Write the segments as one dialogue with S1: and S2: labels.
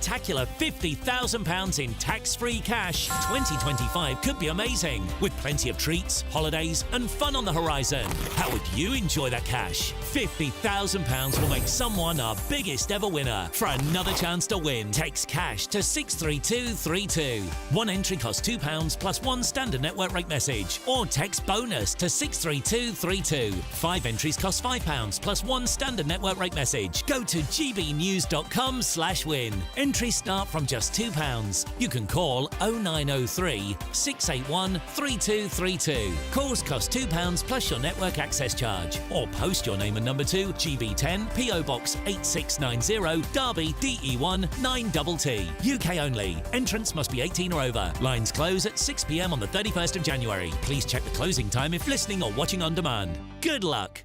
S1: Spectacular £50,000 in tax-free cash. 2025 could be amazing, with plenty of treats, holidays and fun on the horizon. How would you enjoy that cash? £50,000 will make someone our biggest ever winner. For another chance to win, text cash to 63232. One entry costs £2 plus one standard network rate message, or text bonus to 63232. 5 entries cost £5 plus one standard network rate message. Go to gbnews.com/win. Entries start from just £2. You can call 0903 681 3232. Calls cost £2 plus your network access charge. Or post your name and number to GB10 PO Box 8690 Derby DE1 9TT. UK only. Entrance must be 18 or over. Lines close at 6 p.m. on the 31st of January. Please check the closing time if listening or watching on demand. Good luck.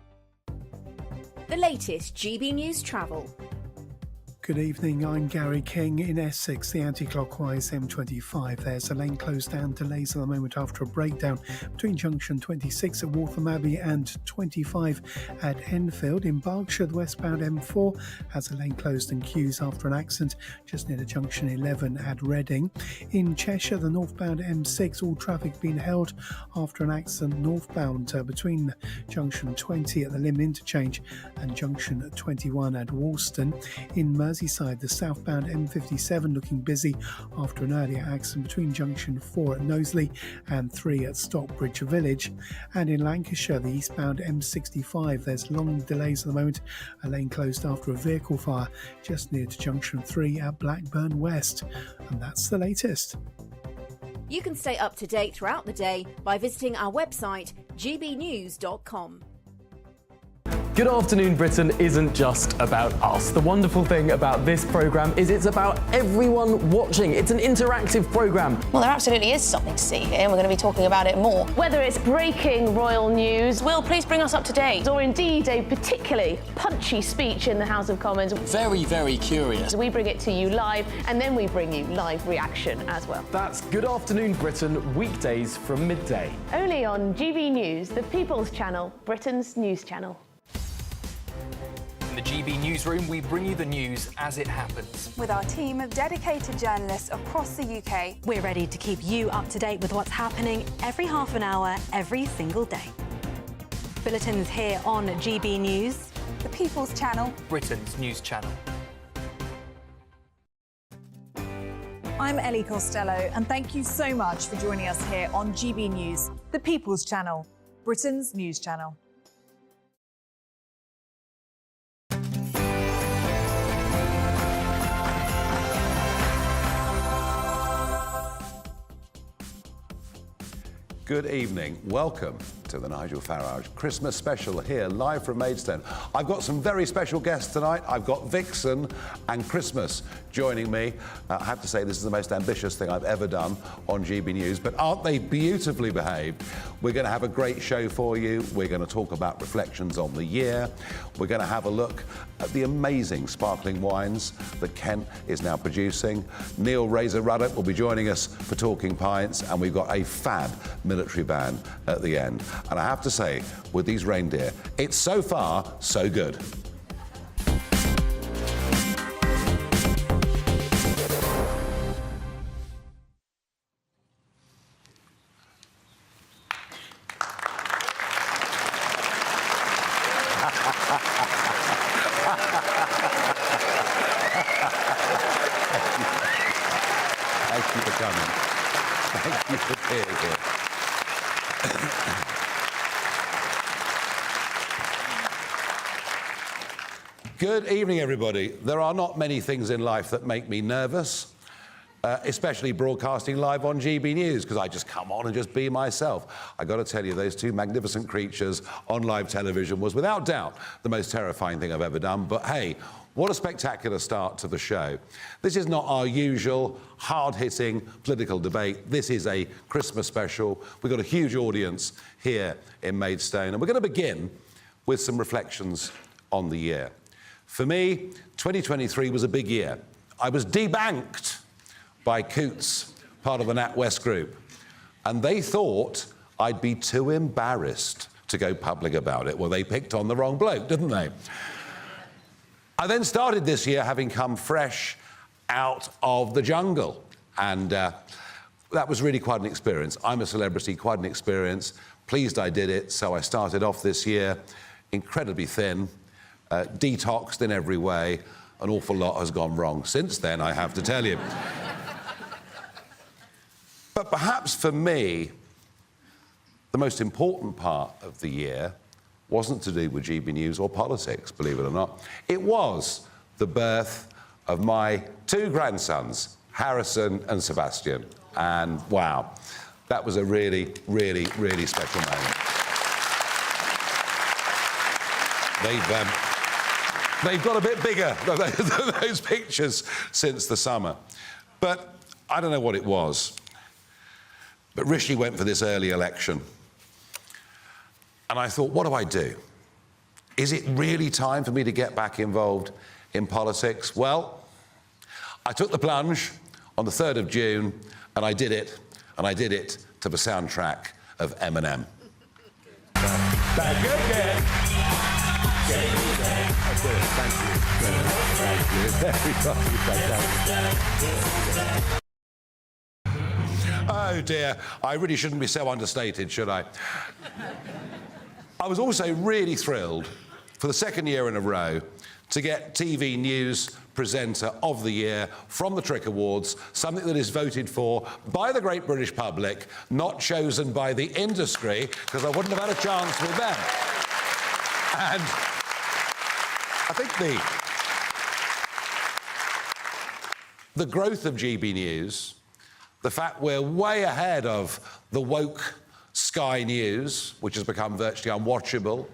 S2: The latest GB News travel.
S3: Good evening, I'm Gary King. In Essex, the anti-clockwise M25. There's a lane closed down, delays at the moment after a breakdown between junction 26 at Waltham Abbey and 25 at Enfield. In Berkshire, the westbound M4 has a lane closed and queues after an accident just near to junction 11 at Reading. In Cheshire, the northbound M6, all traffic being held after an accident northbound between junction 20 at the Lim interchange and junction 21 at Walston. In Merseyside, the southbound M57 looking busy after an earlier accident between junction 4 at Knowsley and 3 at Stockbridge Village. And in Lancashire, the eastbound M65, there's long delays at the moment, a lane closed after a vehicle fire just near to junction 3 at Blackburn West. And that's the latest.
S2: You can stay up to date throughout the day by visiting our website gbnews.com.
S4: Good Afternoon Britain isn't just about us. The wonderful thing about this programme is it's about everyone watching. It's an interactive programme.
S5: Well, there absolutely is something to see here, and we're going to be talking about it more.
S6: Whether it's breaking royal news,
S5: Will, please bring us up to date.
S6: or indeed a particularly punchy speech in the House of Commons,
S7: Very, very curious.
S6: we bring it to you live, and then we bring you live reaction as well.
S4: That's Good Afternoon Britain, weekdays from midday.
S6: Only on GB News, the People's Channel, Britain's news channel.
S7: In the GB newsroom, we bring you the news as it happens.
S8: With our team of dedicated journalists across the UK.
S9: We're ready to keep you up to date with what's happening every half an hour, every single day. Bulletins here on GB News.
S8: The People's Channel.
S7: Britain's news channel.
S8: I'm Ellie Costello, and thank you so much for joining us here on GB News, the People's Channel, Britain's news channel.
S10: Good evening. Welcome to the Nigel Farage Christmas special here live from Maidstone. I've got some very special guests tonight. I've got Vixen and Christmas joining me. I have to say this is the most ambitious thing I've ever done on GB News, but aren't they beautifully behaved? We're going to have a great show for you. We're going to talk about reflections on the year. We're going to have a look at the amazing sparkling wines that Kent is now producing. Neil Ruddock will be joining us for Talking Pints, and we've got a fab military band at the end. And I have to say, with these reindeer, it's so far so good. Thank you for coming. Thank you for being here. Good evening, everybody. There are not many things in life that make me nervous, especially broadcasting live on GB News, because I just come on and just be myself. I got to tell you, those two magnificent creatures on live television was without doubt the most terrifying thing I've ever done. But hey, what a spectacular start to the show. This is not our usual hard-hitting political debate. This is a Christmas special. We've got a huge audience here in Maidstone, and we're going to begin with some reflections on the year. For me, 2023 was a big year. I was debanked by Coots, part of the NatWest group, and they thought I'd be too embarrassed to go public about it. Well, they picked on the wrong bloke, didn't they? I then started this year having come fresh out of the jungle. And that was really quite an experience. I'm a celebrity, quite an experience. Pleased I did it. So I started off this year incredibly thin, detoxed in every way. An awful lot has gone wrong since then, I have to tell you. But perhaps for me, the most important part of the year wasn't to do with GB News or politics, believe it or not. It was the birth of my two grandsons, Harrison and Sebastian. And wow, that was a really, really, really special moment. They've got a bit bigger, those pictures, since the summer. But I don't know what it was. But Rishi went for this early election. And I thought, what do I do? Is it really time for me to get back involved in politics? Well, I took the plunge on the 3rd of June, and I did it. And I did it to the soundtrack of Eminem. Back again. Thank you. Oh dear, I really shouldn't be so understated, should I? I was also really thrilled, for the second year in a row, to get TV News Presenter of the Year from the Trick Awards, something that is voted for by the great British public, not chosen by the industry, because I wouldn't have had a chance with them. And I think the growth of GB News, the fact we're way ahead of the woke Sky News, which has become virtually unwatchable,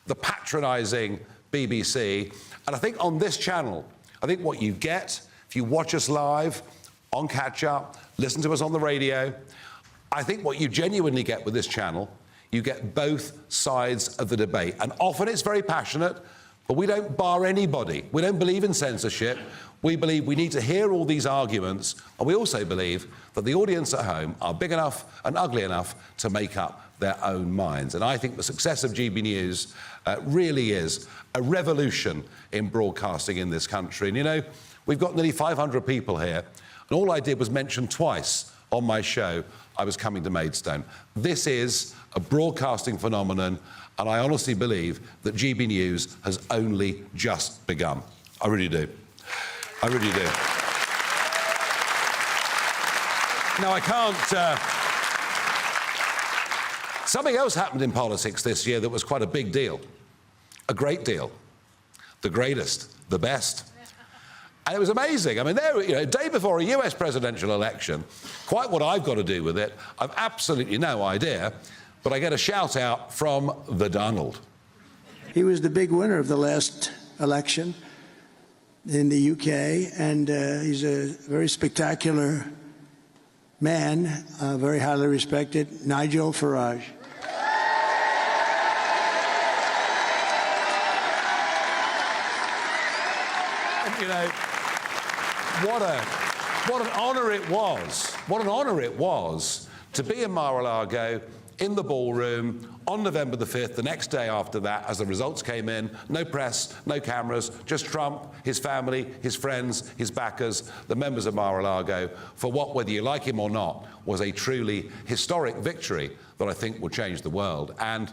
S10: the patronising BBC, and I think on this channel, I think what you get, if you watch us live, on catch-up, listen to us on the radio, I think what you genuinely get with this channel, you get both sides of the debate. And often it's very passionate, but we don't bar anybody. We don't believe in censorship. We believe we need to hear all these arguments, and we also believe that the audience at home are big enough and ugly enough to make up their own minds. And I think the success of GB News really is a revolution in broadcasting in this country. And, you know, we've got nearly 500 people here, and all I did was mention twice on my show I was coming to Maidstone. This is a broadcasting phenomenon, and I honestly believe that GB News has only just begun. I really do. I really do. Now, I can't... Something else happened in politics this year that was quite a big deal. A great deal. The greatest. The best. And it was amazing. I mean, there, you know, a day before a US presidential election, quite what I've got to do with it, I've absolutely no idea, but I get a shout-out from the Donald.
S11: He was the big winner of the last election in the UK, and he's a very spectacular man, very highly respected, Nigel Farage.
S10: And, you know, what an honour it was. What an honour it was to be in Mar-a-Lago, in the ballroom, on November the 5th, the next day after that, as the results came in, no press, no cameras, just Trump, his family, his friends, his backers, the members of Mar-a-Lago, for what, whether you like him or not, was a truly historic victory that I think will change the world. And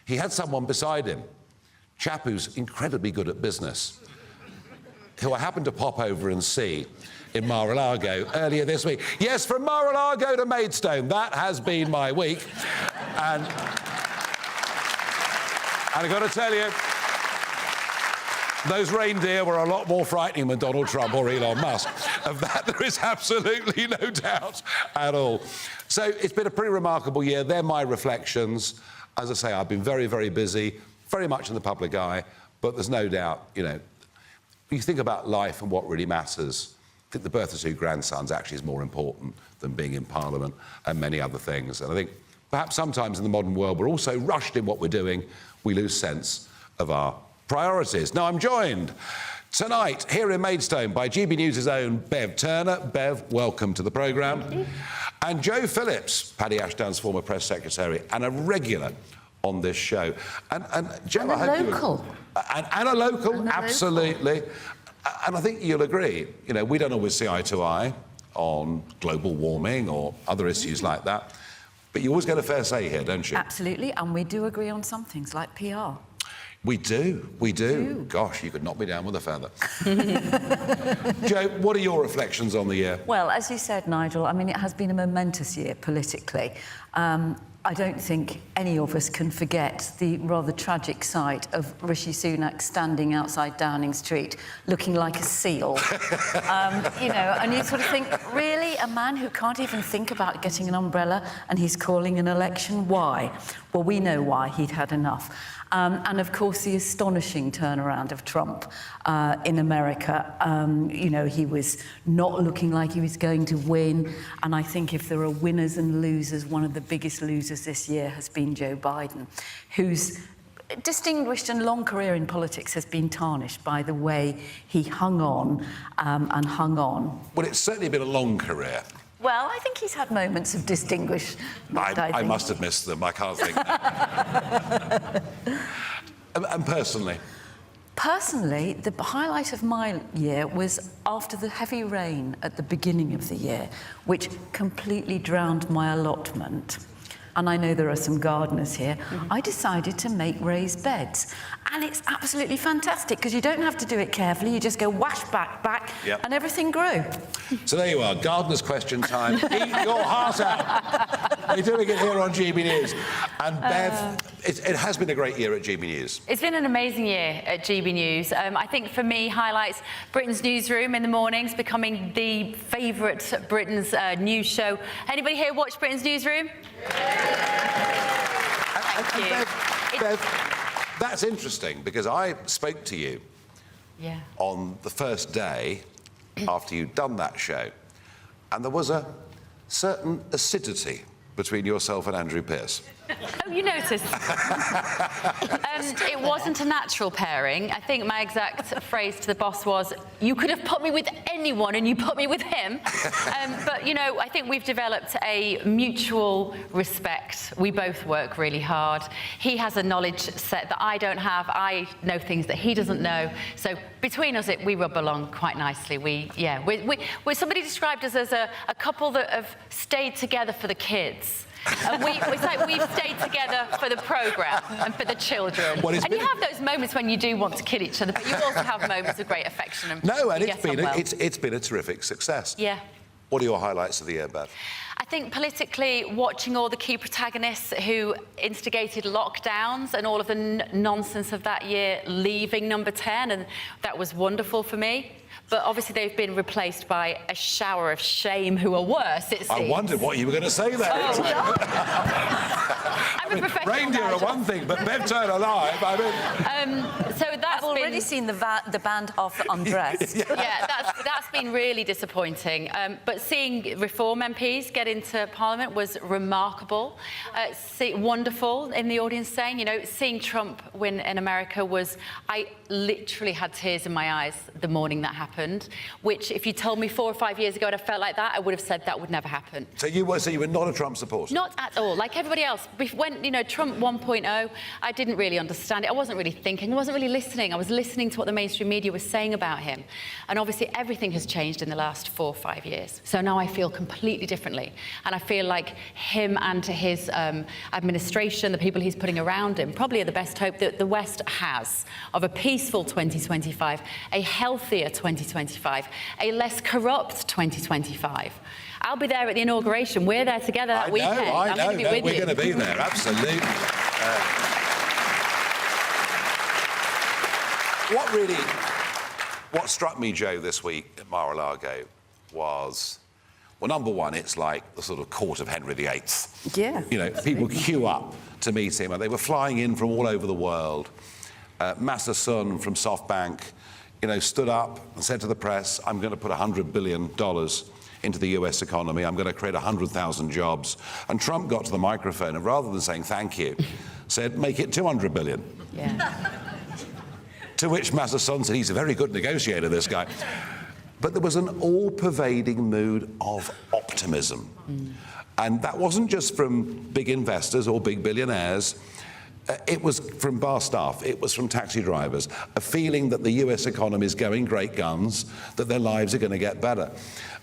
S10: he had someone beside him, chap who's incredibly good at business, who I happened to pop over and see in Mar-a-Lago earlier this week. Yes, from Mar-a-Lago to Maidstone, that has been my week. And I've got to tell you, those reindeer were a lot more frightening than Donald Trump or Elon Musk. Of that, there is absolutely no doubt at all. So it's been a pretty remarkable year. They're my reflections. As I say, I've been very, very busy, very much in the public eye, but there's no doubt, you know, you think about life and what really matters. I think the birth of two grandsons actually is more important than being in Parliament and many other things. And I think perhaps sometimes in the modern world we're also rushed in what we're doing, we lose sense of our priorities. Now, I'm joined tonight here in Maidstone by GB News' own Bev Turner. Bev, welcome to the programme.
S6: Thank you.
S10: And Joe Phillips, Paddy Ashdown's former press secretary, and a regular on this show. And Joe,
S12: and a local.
S10: And a local, absolutely. And I think you'll agree, you know, we don't always see eye to eye on global warming or other issues like that, but you always get a fair say here, don't you?
S12: Absolutely, and we do agree on some things like PR.
S10: We do. Gosh, you could knock me down with a feather. Jo, what are your reflections on the year?
S12: Well, as you said, Nigel, I mean, it has been a momentous year politically. I don't think any of us can forget the rather tragic sight of Rishi Sunak standing outside Downing Street looking like a seal. You know, and you sort of think, really? A man who can't even think about getting an umbrella and he's calling an election? Why? Well, we know why. He'd had enough. And of course, the astonishing turnaround of Trump in America. You know, he was not looking like he was going to win. And I think if there are winners and losers, one of the biggest losers this year has been Joe Biden, whose distinguished and long career in politics has been tarnished by the way he hung on and hung on.
S10: Well, it's certainly been a long career.
S12: Well, I think he's had moments of distinguished.
S10: I must have missed them. I can't think. And personally?
S12: Personally, the highlight of my year was after the heavy rain at the beginning of the year, which completely drowned my allotment. And I know there are some gardeners here. I decided to make raised beds. And it's absolutely fantastic because you don't have to do it carefully. You just go whash back, and everything grew.
S10: So there you are, gardener's question time. Eat your heart out. We're doing it here on GB News. And Bev, it has been a great year at GB News.
S13: It's been an amazing year at GB News. I think for me, highlights Britain's Newsroom in the mornings, becoming the favourite Britain's news show. Anybody here watch Britain's Newsroom? Thank you.
S10: Bev, that's interesting because I spoke to you on the first day after you'd done that show, and there was a certain acidity between yourself and Andrew Pearce.
S13: Oh, you noticed. It wasn't a natural pairing. I think my exact phrase to the boss was, you could have put me with anyone and you put me with him. But, you know, I think we've developed a mutual respect. We both work really hard. He has a knowledge set that I don't have. I know things that he doesn't know. So between us, we rub along quite nicely. We're somebody described us as a couple that have stayed together for the kids. And it's like we've stayed together for the programme and for the children. Well, and you have those moments when you do want to kill each other, but you also have moments of great affection. And
S10: it's been a terrific success.
S13: Yeah.
S10: What are your highlights of the year, Bev?
S13: I think politically, watching all the key protagonists who instigated lockdowns and all of the nonsense of that year leaving Number 10, and that was wonderful for me. But obviously they've been replaced by a shower of shame who are worse, it seems.
S10: I wondered what you were going to say there.
S13: Oh, I'm a professional.
S10: Reindeer are one thing, but Bev Turner alive, I mean...
S12: so that's I've already seen the band of Undressed.
S13: Yeah, that's been really disappointing. But seeing Reform MPs get into Parliament was remarkable. Wonderful in the audience saying, you know, seeing Trump win in America was... I literally had tears in my eyes the morning that happened, which if you told me 4 or 5 years ago and I felt like that, I would have said that would never happen.
S10: So you were not a Trump supporter?
S13: Not at all. Like everybody else. When, you know, Trump 1.0, I didn't really understand it. I wasn't really thinking. I wasn't really listening. I was listening to what the mainstream media was saying about him. And obviously everything has changed in the last 4 or 5 years. So now I feel completely differently. And I feel like him and his administration, the people he's putting around him, probably are the best hope that the West has of a peaceful 2025, a healthier 2025, a less corrupt 2025. I'll be there at the inauguration. We're there together that weekend.
S10: I know.
S13: We're
S10: going to be there, absolutely. What struck me, Joe, this week at Mar-a-Lago was, well, number one, it's like the sort of court of Henry VIII.
S12: Yeah.
S10: You know, people queue up to meet him, and they were flying in from all over the world. Massa Sun from SoftBank, you know, stood up and said to the press, I'm going to put $100 billion into the US economy. I'm going to create 100,000 jobs. And Trump got to the microphone and rather than saying thank you, said, make it 200 billion.
S13: Yeah.
S10: To which Massa Sun said, he's a very good negotiator, this guy. But there was an all-pervading mood of optimism. And that wasn't just from big investors or big billionaires. It was from bar staff, it was from taxi drivers, a feeling that the US economy is going great guns, that their lives are going to get better.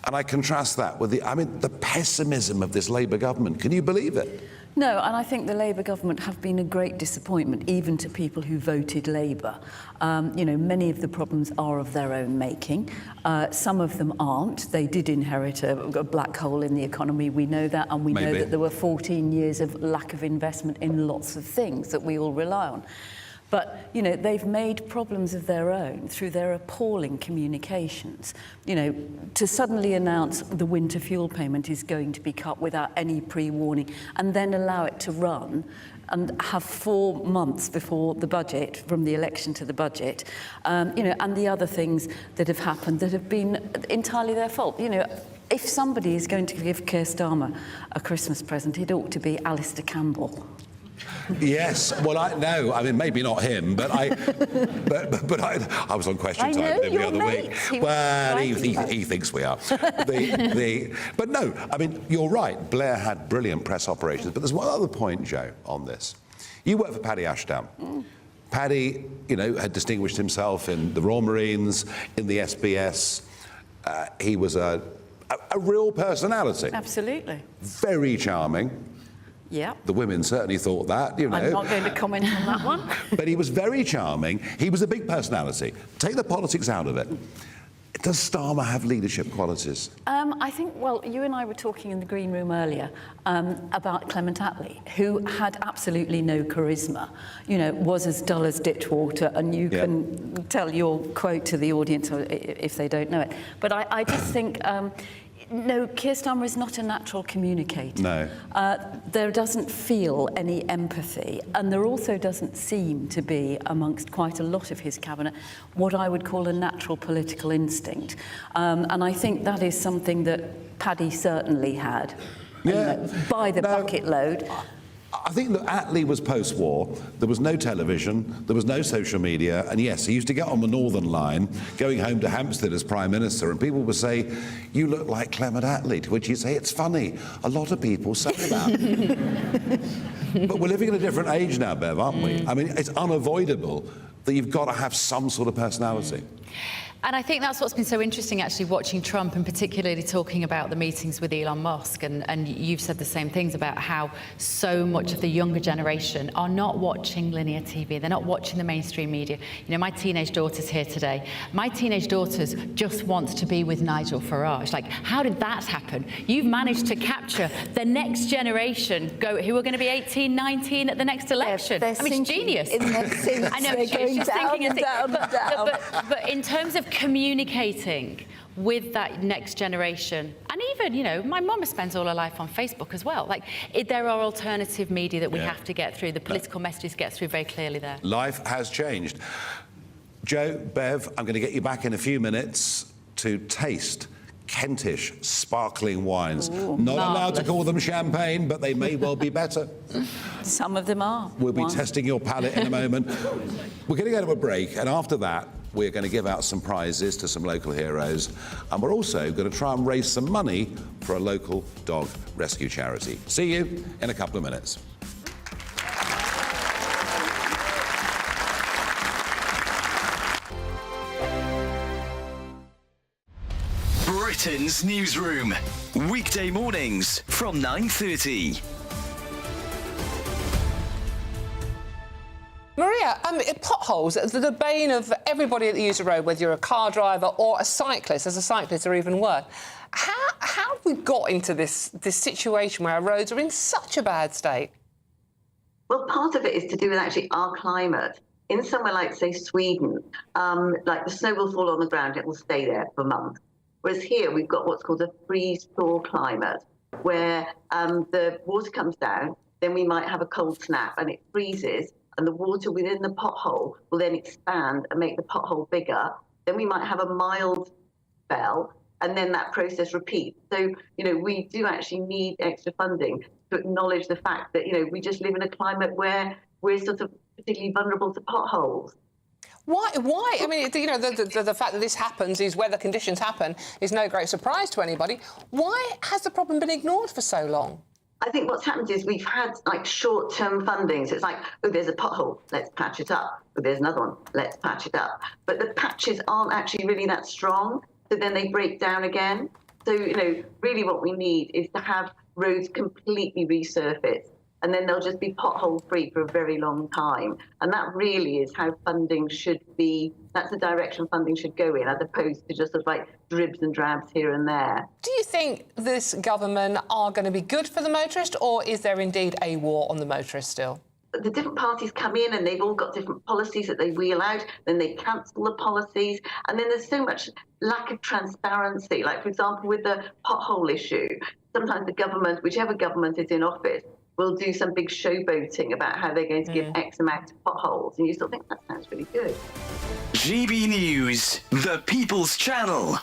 S10: And I contrast that with the pessimism of this Labour government. Can you believe it?
S12: No, and I think the Labour government have been a great disappointment, even to people who voted Labour. You know, many of the problems are of their own making. Some of them aren't. They did inherit a black hole in the economy. We know that, and we know that there were 14 years of lack of investment in lots of things that we all rely on. But, you know, they've made problems of their own through their appalling communications. You know, to suddenly announce the winter fuel payment is going to be cut without any pre-warning and then allow it to run and have 4 months before the budget, from the election to the budget, you know, and the other things that have happened that have been entirely their fault. You know, if somebody is going to give Keir Starmer a Christmas present, it ought to be Alistair Campbell.
S10: Yes, well, I mean, maybe not him, but I was on Question Time with him the other week. Well, he thinks we are. But no, I mean, you're right. Blair had brilliant press operations, but there's one other point, Joe, on this. You work for Paddy Ashdown. Paddy, you know, had distinguished himself in the Royal Marines, in the SBS. He was a real personality.
S12: Absolutely.
S10: Very charming.
S12: Yeah.
S10: The women certainly thought that, you know.
S12: I'm not going to comment on that one.
S10: But he was very charming. He was a big personality. Take the politics out of it. Does Starmer have leadership qualities?
S12: I think, well, you and I were talking in the green room earlier about Clement Attlee, who had absolutely no charisma, you know, was as dull as ditch water, and you can tell your quote to the audience if they don't know it. But I just think... no, Keir Starmer is not a natural communicator.
S10: No.
S12: There doesn't feel any empathy, and there also doesn't seem to be, amongst quite a lot of his cabinet, what I would call a natural political instinct. And I think that is something that Paddy certainly had, you know, by the bucket load.
S10: I think that Attlee was post-war. There was no television, there was no social media, and yes, he used to get on the Northern Line, going home to Hampstead as Prime Minister, and people would say, "You look like Clement Attlee," to which he'd say, "It's funny. A lot of people say that." But we're living in a different age now, Bev, aren't we? I mean, it's unavoidable that you've got to have some sort of personality.
S13: And I think that's what's been so interesting, actually, watching Trump, and particularly talking about the meetings with Elon Musk. And you've said the same things about how so much of the younger generation are not watching linear TV. They're not watching the mainstream media. You know, my teenage daughter's here today. My teenage daughter's just wants to be with Nigel Farage. Like, how did that happen? You've managed to capture the next generation who are going to be 18, 19 at the next election.
S12: I mean, it's genius.
S13: I know, she's thinking but in terms of communicating with that next generation, and even, you know, my mum spends all her life on Facebook as well. Like, there are alternative media that we have to get through. The political messages get through very clearly there.
S10: Life has changed. Joe, Bev, I'm going to get you back in a few minutes to taste Kentish sparkling wines.
S12: Ooh,
S10: not allowed to call them champagne, but they may well be better.
S12: Some of them are.
S10: We'll be testing your palate in a moment. We're going to go to a break, and after that, we're going to give out some prizes to some local heroes, and we're also going to try and raise some money for a local dog rescue charity. See you in a couple of minutes.
S14: Britain's Newsroom, weekday mornings from 9:30.
S15: Maria, potholes, the bane of everybody that uses the road, whether you're a car driver or a cyclist. As a cyclist, are even worse. How have we got into this situation where our roads are in such a bad state?
S16: Well, part of it is to do with actually our climate. In somewhere like, say, Sweden, like the snow will fall on the ground, it will stay there for months. Whereas here we've got what's called a freeze-thaw climate, where the water comes down, then we might have a cold snap and it freezes, and the water within the pothole will then expand and make the pothole bigger. Then we might have a mild spell, and then that process repeats. So, you know, we do actually need extra funding to acknowledge the fact that, you know, we just live in a climate where we're sort of particularly vulnerable to potholes.
S15: Why? I mean, you know, the fact that this happens, these weather conditions happen, is no great surprise to anybody. Why has the problem been ignored for so long?
S16: I think what's happened is we've had like short-term funding. So it's like, oh, there's a pothole, let's patch it up. Oh, there's another one, let's patch it up. But the patches aren't actually really that strong. So then they break down again. So, really what we need is to have roads completely resurfaced. And then they'll just be pothole-free for a very long time. And that really is how funding should be. That's the direction funding should go in, as opposed to just sort of like dribs and drabs here and there.
S15: Do you think this government are going to be good for the motorist, or is there indeed a war on the motorist still?
S16: The different parties come in and they've all got different policies that they wheel out, then they cancel the policies, and then there's so much lack of transparency. Like, for example, with the pothole issue, sometimes the government, whichever government is in office, will do some big showboating about how they're going to give X amount of potholes, and you still think that sounds really good.
S14: GB News, the People's Channel.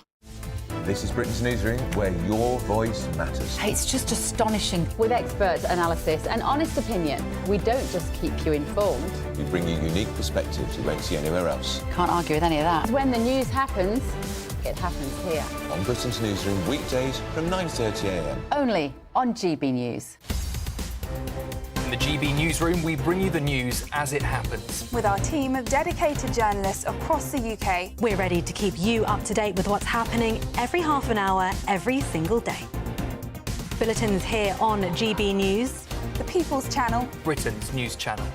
S17: This is Britain's Newsroom, where your voice matters.
S18: It's just astonishing. With expert analysis and honest opinion, we don't just keep you informed.
S17: We bring you unique perspectives you won't see anywhere else.
S18: Can't argue with any of that. When the news happens, it happens here.
S17: On Britain's Newsroom, weekdays from 9:30 a.m.
S18: Only on GB News.
S7: In the GB Newsroom, we bring you the news as it happens.
S19: With our team of dedicated journalists across the UK.
S9: We're ready to keep you up to date with what's happening every half an hour, every single day. Bulletins here on GB News.
S19: The People's Channel.
S7: Britain's news channel.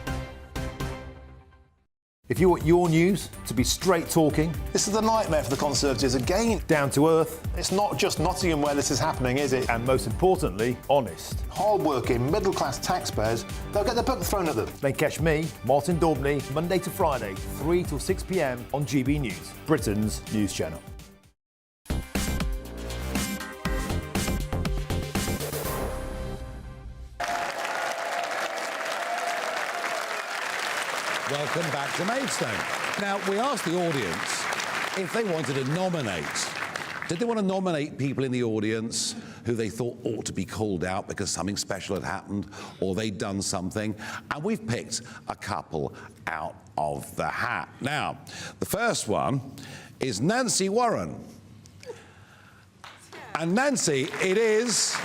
S20: If you want your news to be straight talking...
S21: This is a nightmare for the Conservatives again.
S20: Down to earth.
S21: It's not just Nottingham where this is happening, is it?
S20: And most importantly, honest.
S21: Hard-working, middle-class taxpayers, they'll get the book thrown at them.
S20: Then catch me, Martin Daubney, Monday to Friday, 3 till 6 p.m. on GB News, Britain's news channel.
S10: Welcome back to Maidstone. Now, we asked the audience if they wanted to nominate. Did they want to nominate people in the audience who they thought ought to be called out because something special had happened or they'd done something? And we've picked a couple out of the hat. Now, the first one is Nancy Warren. And Nancy, it is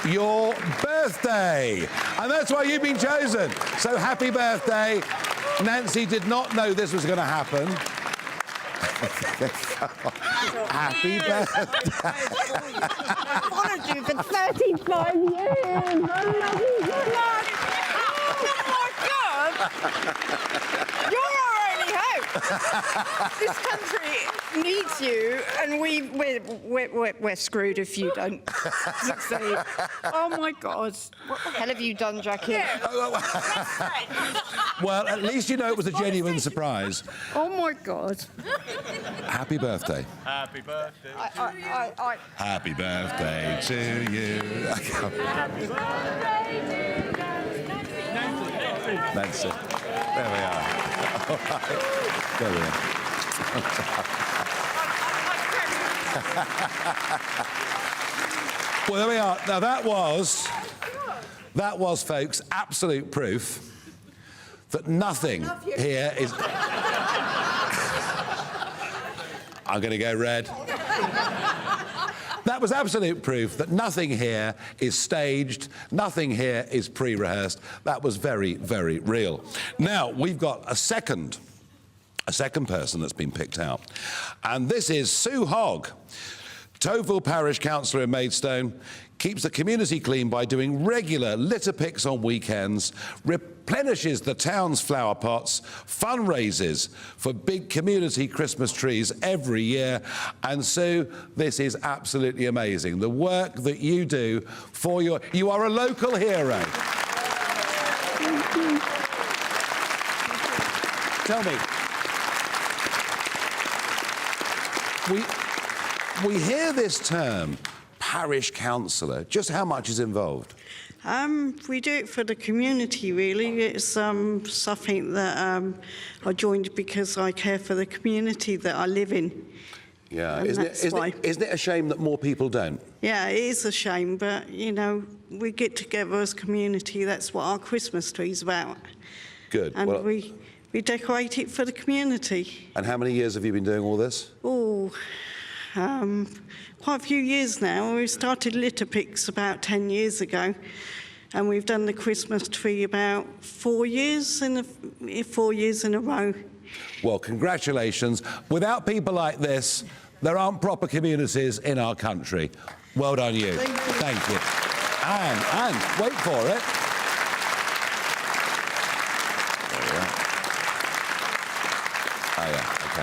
S10: your birthday. And that's why you've been chosen. So happy birthday. Nancy did not know this was going to happen. Happy birthday.
S22: I've followed you for 35 years. I love you so much. Oh, my God. You're our only hope. This country needs you, and we're screwed if you don't succeed. Oh, my God. What the hell have you done, Jackie?
S10: Well, at least you know it was a genuine surprise.
S22: Oh, my God.
S10: Happy birthday.
S22: Happy birthday
S10: Happy birthday to you.
S22: Happy birthday to
S10: Nancy. There we are. All right. There we are. Well, there we are. Now, that was, folks, absolute proof that nothing here is... I'm going to go red. That was absolute proof that nothing here is staged, nothing here is pre-rehearsed. That was very, very real. Now, we've got a second person that's been picked out. And this is Sue Hogg, Toville Parish Councillor in Maidstone, keeps the community clean by doing regular litter picks on weekends, replenishes the town's flower pots, fundraises for big community Christmas trees every year. And Sue, this is absolutely amazing. The work that you do for you are a local hero. Tell me, we hear this term, parish councillor. Just how much is involved?
S23: We do it for the community, really. It's something that I joined because I care for the community that I live in.
S10: Yeah, isn't it a shame that more people don't?
S23: Yeah, it is a shame, but, you know, we get together as a community. That's what our Christmas tree's about.
S10: Good.
S23: And
S10: well,
S23: we decorate it for the community.
S10: And how many years have you been doing all this?
S23: Oh, quite a few years now. We started litter picks about 10 years ago. and we've done the Christmas tree about 4 years in a row.
S10: Well, congratulations. Without people like this, there aren't proper communities in our country. Well done, you. Thank you. And wait for it. There we are. Oh, yeah, OK.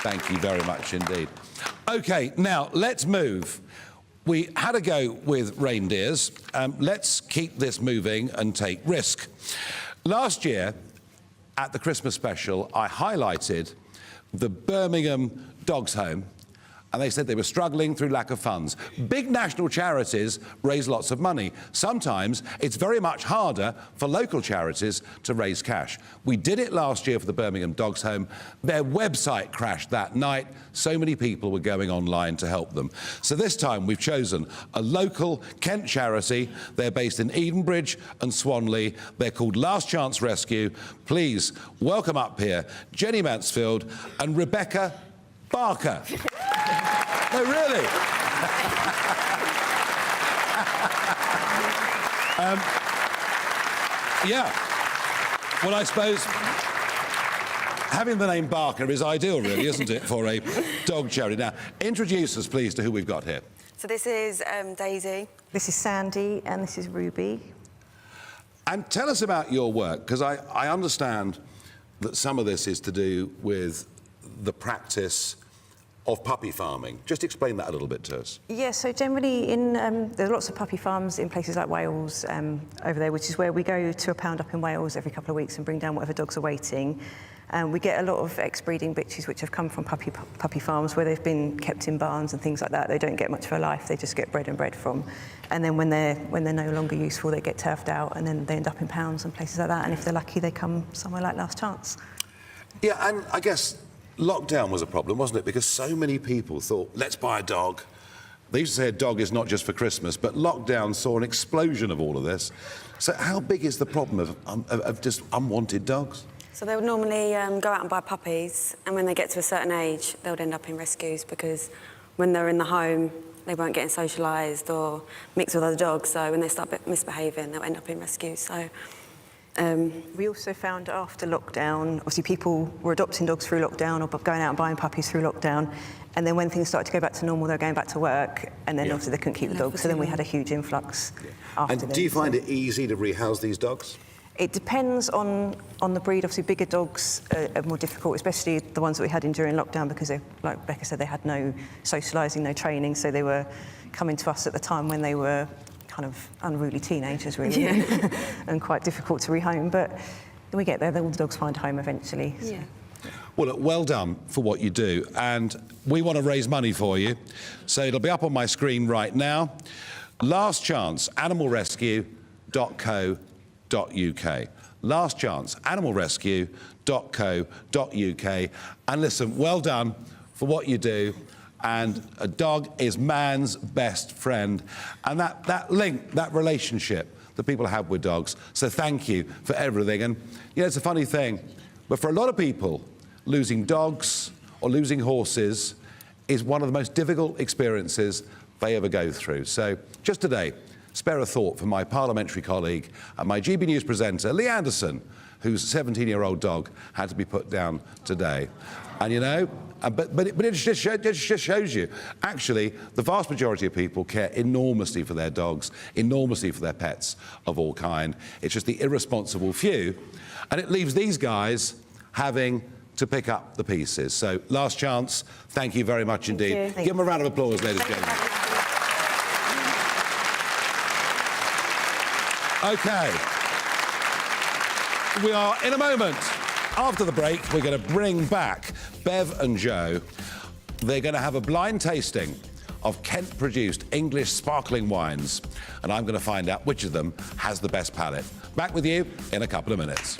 S10: Thank you very much indeed. OK, now, let's move. We had a go with reindeers. Let's keep this moving and take risk. Last year, at the Christmas special, I highlighted the Birmingham Dogs Home, and they said they were struggling through lack of funds. Big national charities raise lots of money. Sometimes it's very much harder for local charities to raise cash. We did it last year for the Birmingham Dogs Home. Their website crashed that night. So many people were going online to help them. So this time we've chosen a local Kent charity. They're based in Edenbridge and Swanley. They're called Last Chance Rescue. Please welcome up here Jenny Mansfield and Rebecca Barker. No, really. Yeah. Well, I suppose having the name Barker is ideal, really, isn't it, for a dog charity? Now, introduce us, please, to who we've got here.
S1: So this is Daisy. This is Sandy, and this is Ruby.
S10: And tell us about your work, because I understand that some of this is to do with the practice of puppy farming. Just explain that a little bit to us.
S1: Yeah, so generally there's lots of puppy farms in places like Wales over there, which is where we go to a pound up in Wales every couple of weeks and bring down whatever dogs are waiting. We get a lot of ex-breeding bitches which have come from puppy farms where they've been kept in barns and things like that. They don't get much of a life, they just get bred and bred from. And then when they're no longer useful, they get turfed out and then they end up in pounds and places like that. And if they're lucky, they come somewhere like Last Chance.
S10: Yeah, and I guess lockdown was a problem, wasn't it? Because so many people thought, let's buy a dog. They used to say a dog is not just for Christmas, but lockdown saw an explosion of all of this. So how big is the problem of just unwanted dogs?
S1: So they would normally go out and buy puppies, and when they get to a certain age, they would end up in rescues because when they're in the home, they weren't getting socialised or mixed with other dogs. So when they start misbehaving, they'll end up in rescues. So we also found after lockdown, obviously people were adopting dogs through lockdown or going out and buying puppies through lockdown. And then when things started to go back to normal, they were going back to work, and then obviously they couldn't keep the dogs. So then we had a huge influx after
S10: And do you find it easy to rehouse these dogs?
S1: It depends on the breed. Obviously, bigger dogs are more difficult, especially the ones that we had in during lockdown, because, like Becca said, they had no socialising, no training, so they were coming to us at the time when they were kind of unruly teenagers, really, and quite difficult to rehome. But we get there, all the dogs find a home eventually. So. Yeah.
S10: Well, look, well done for what you do, and we want to raise money for you, so it'll be up on my screen right now. Last Chance Animal-Rescue.co.uk. Last Chance Animal-Rescue.co.uk. And listen, well done for what you do. And a dog is man's best friend. And that link, that relationship that people have with dogs. So thank you for everything. And, you know, it's a funny thing, but for a lot of people, losing dogs or losing horses is one of the most difficult experiences they ever go through. So just today, spare a thought for my parliamentary colleague and my GB News presenter, Lee Anderson, whose 17-year-old dog had to be put down today. And, you know, but it just shows you, actually, the vast majority of people care enormously for their dogs, enormously for their pets of all kind. It's just the irresponsible few. And it leaves these guys having to pick up the pieces. So, Last Chance, thank you very much indeed. Give them a round of applause, ladies and gentlemen. OK. We are, in a moment, after the break, we're going to bring back Bev and Joe. They're going to have a blind tasting of Kent-produced English sparkling wines, and I'm going to find out which of them has the best palate. Back with you in a couple of minutes.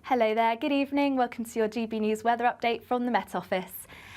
S2: Hello there, good evening. Welcome to your GB News weather update from the Met Office.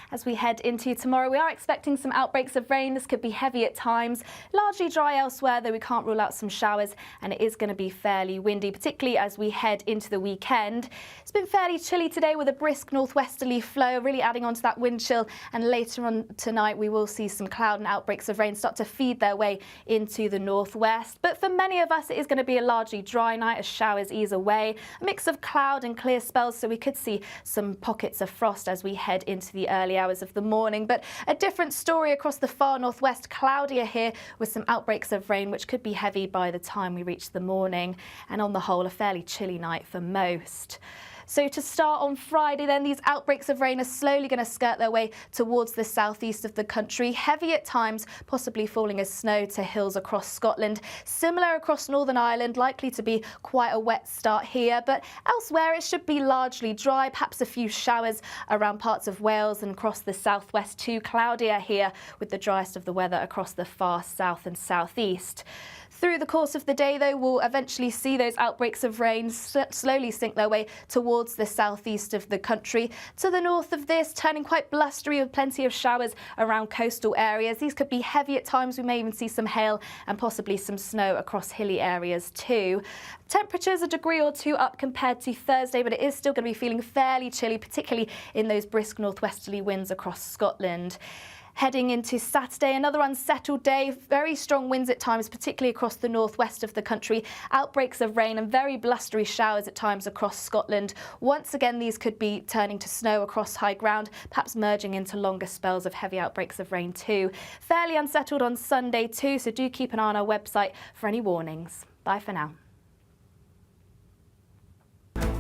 S2: As we head into tomorrow, we are expecting some outbreaks of rain. This could be heavy at times, largely dry elsewhere, though we can't rule out some showers, and it is going to be fairly windy, particularly as we head into the weekend. It's been fairly chilly today with a brisk northwesterly flow, really adding on to that wind chill, and later on tonight we will see some cloud and outbreaks of rain start to feed their way into the northwest. But for many of us, it is going to be a largely dry night as showers ease away, a mix of cloud and clear spells, so we could see some pockets of frost as we head into the early hours of the morning. But a different story across the far northwest, cloudier here with some outbreaks of rain which could be heavy by the time we reach the morning, and on the whole a fairly chilly night for most. So to start on Friday then, these outbreaks of rain are slowly going to skirt their way towards the southeast of the country. Heavy at times, possibly falling as snow to hills across Scotland. Similar across Northern Ireland, likely to be quite a wet start here. But elsewhere it should be largely dry, perhaps a few showers around parts of Wales and across the southwest too. Cloudier here with the driest of the weather across the far south and southeast. Through the course of the day, though, we'll eventually see those outbreaks of rain slowly sink their way towards the southeast of the country. To the north of this, turning quite blustery with plenty of showers around coastal areas. These could be heavy at times. We may even see some hail and possibly some snow across hilly areas too. Temperatures a degree or two up compared to Thursday, but it is still going to be feeling fairly chilly, particularly in those brisk northwesterly winds across Scotland. Heading into Saturday, another unsettled day, very strong winds at times, particularly across the northwest of the country, outbreaks of rain and very blustery showers at times across Scotland. Once again, these could be turning to snow across high ground, perhaps merging into longer spells of heavy outbreaks of rain too. Fairly unsettled on Sunday too, so do keep an eye on our website for any warnings. Bye for now.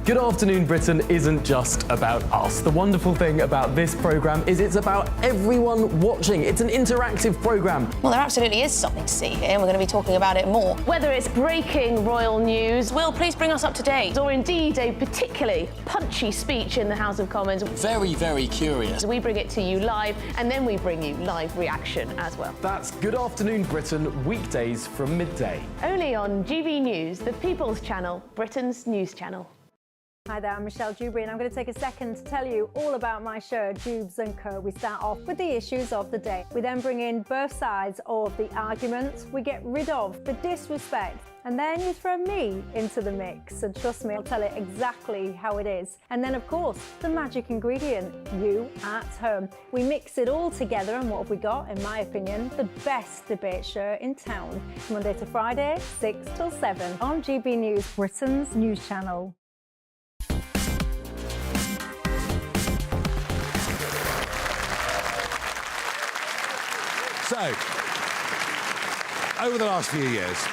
S4: Good Afternoon Britain isn't just about us. The wonderful thing about this programme is it's about everyone watching. It's an interactive programme.
S3: Well, there absolutely is something to see here, and we're going to be talking about it more.
S6: Whether it's breaking royal news,
S3: Will, please bring us up to date.
S6: or indeed a particularly punchy speech in the House of Commons,
S5: Very, very curious.
S6: we bring it to you live, and then we bring you live reaction as well.
S4: That's Good Afternoon Britain, weekdays from midday.
S6: Only on GB News, the People's Channel, Britain's news channel.
S24: Hi there, I'm Michelle Dewberry, and I'm going to take a second to tell you all about my show, Dubes & Co. We start off with the issues of the day. We then bring in both sides of the argument. We get rid of the disrespect, and then you throw me into the mix. And trust me, I'll tell it exactly how it is. And then, of course, the magic ingredient, you at home. We mix it all together, and what have we got? In my opinion, the best debate show in town. Monday to Friday, 6 till 7 on GB News, Britain's news channel.
S10: So, over the last few years,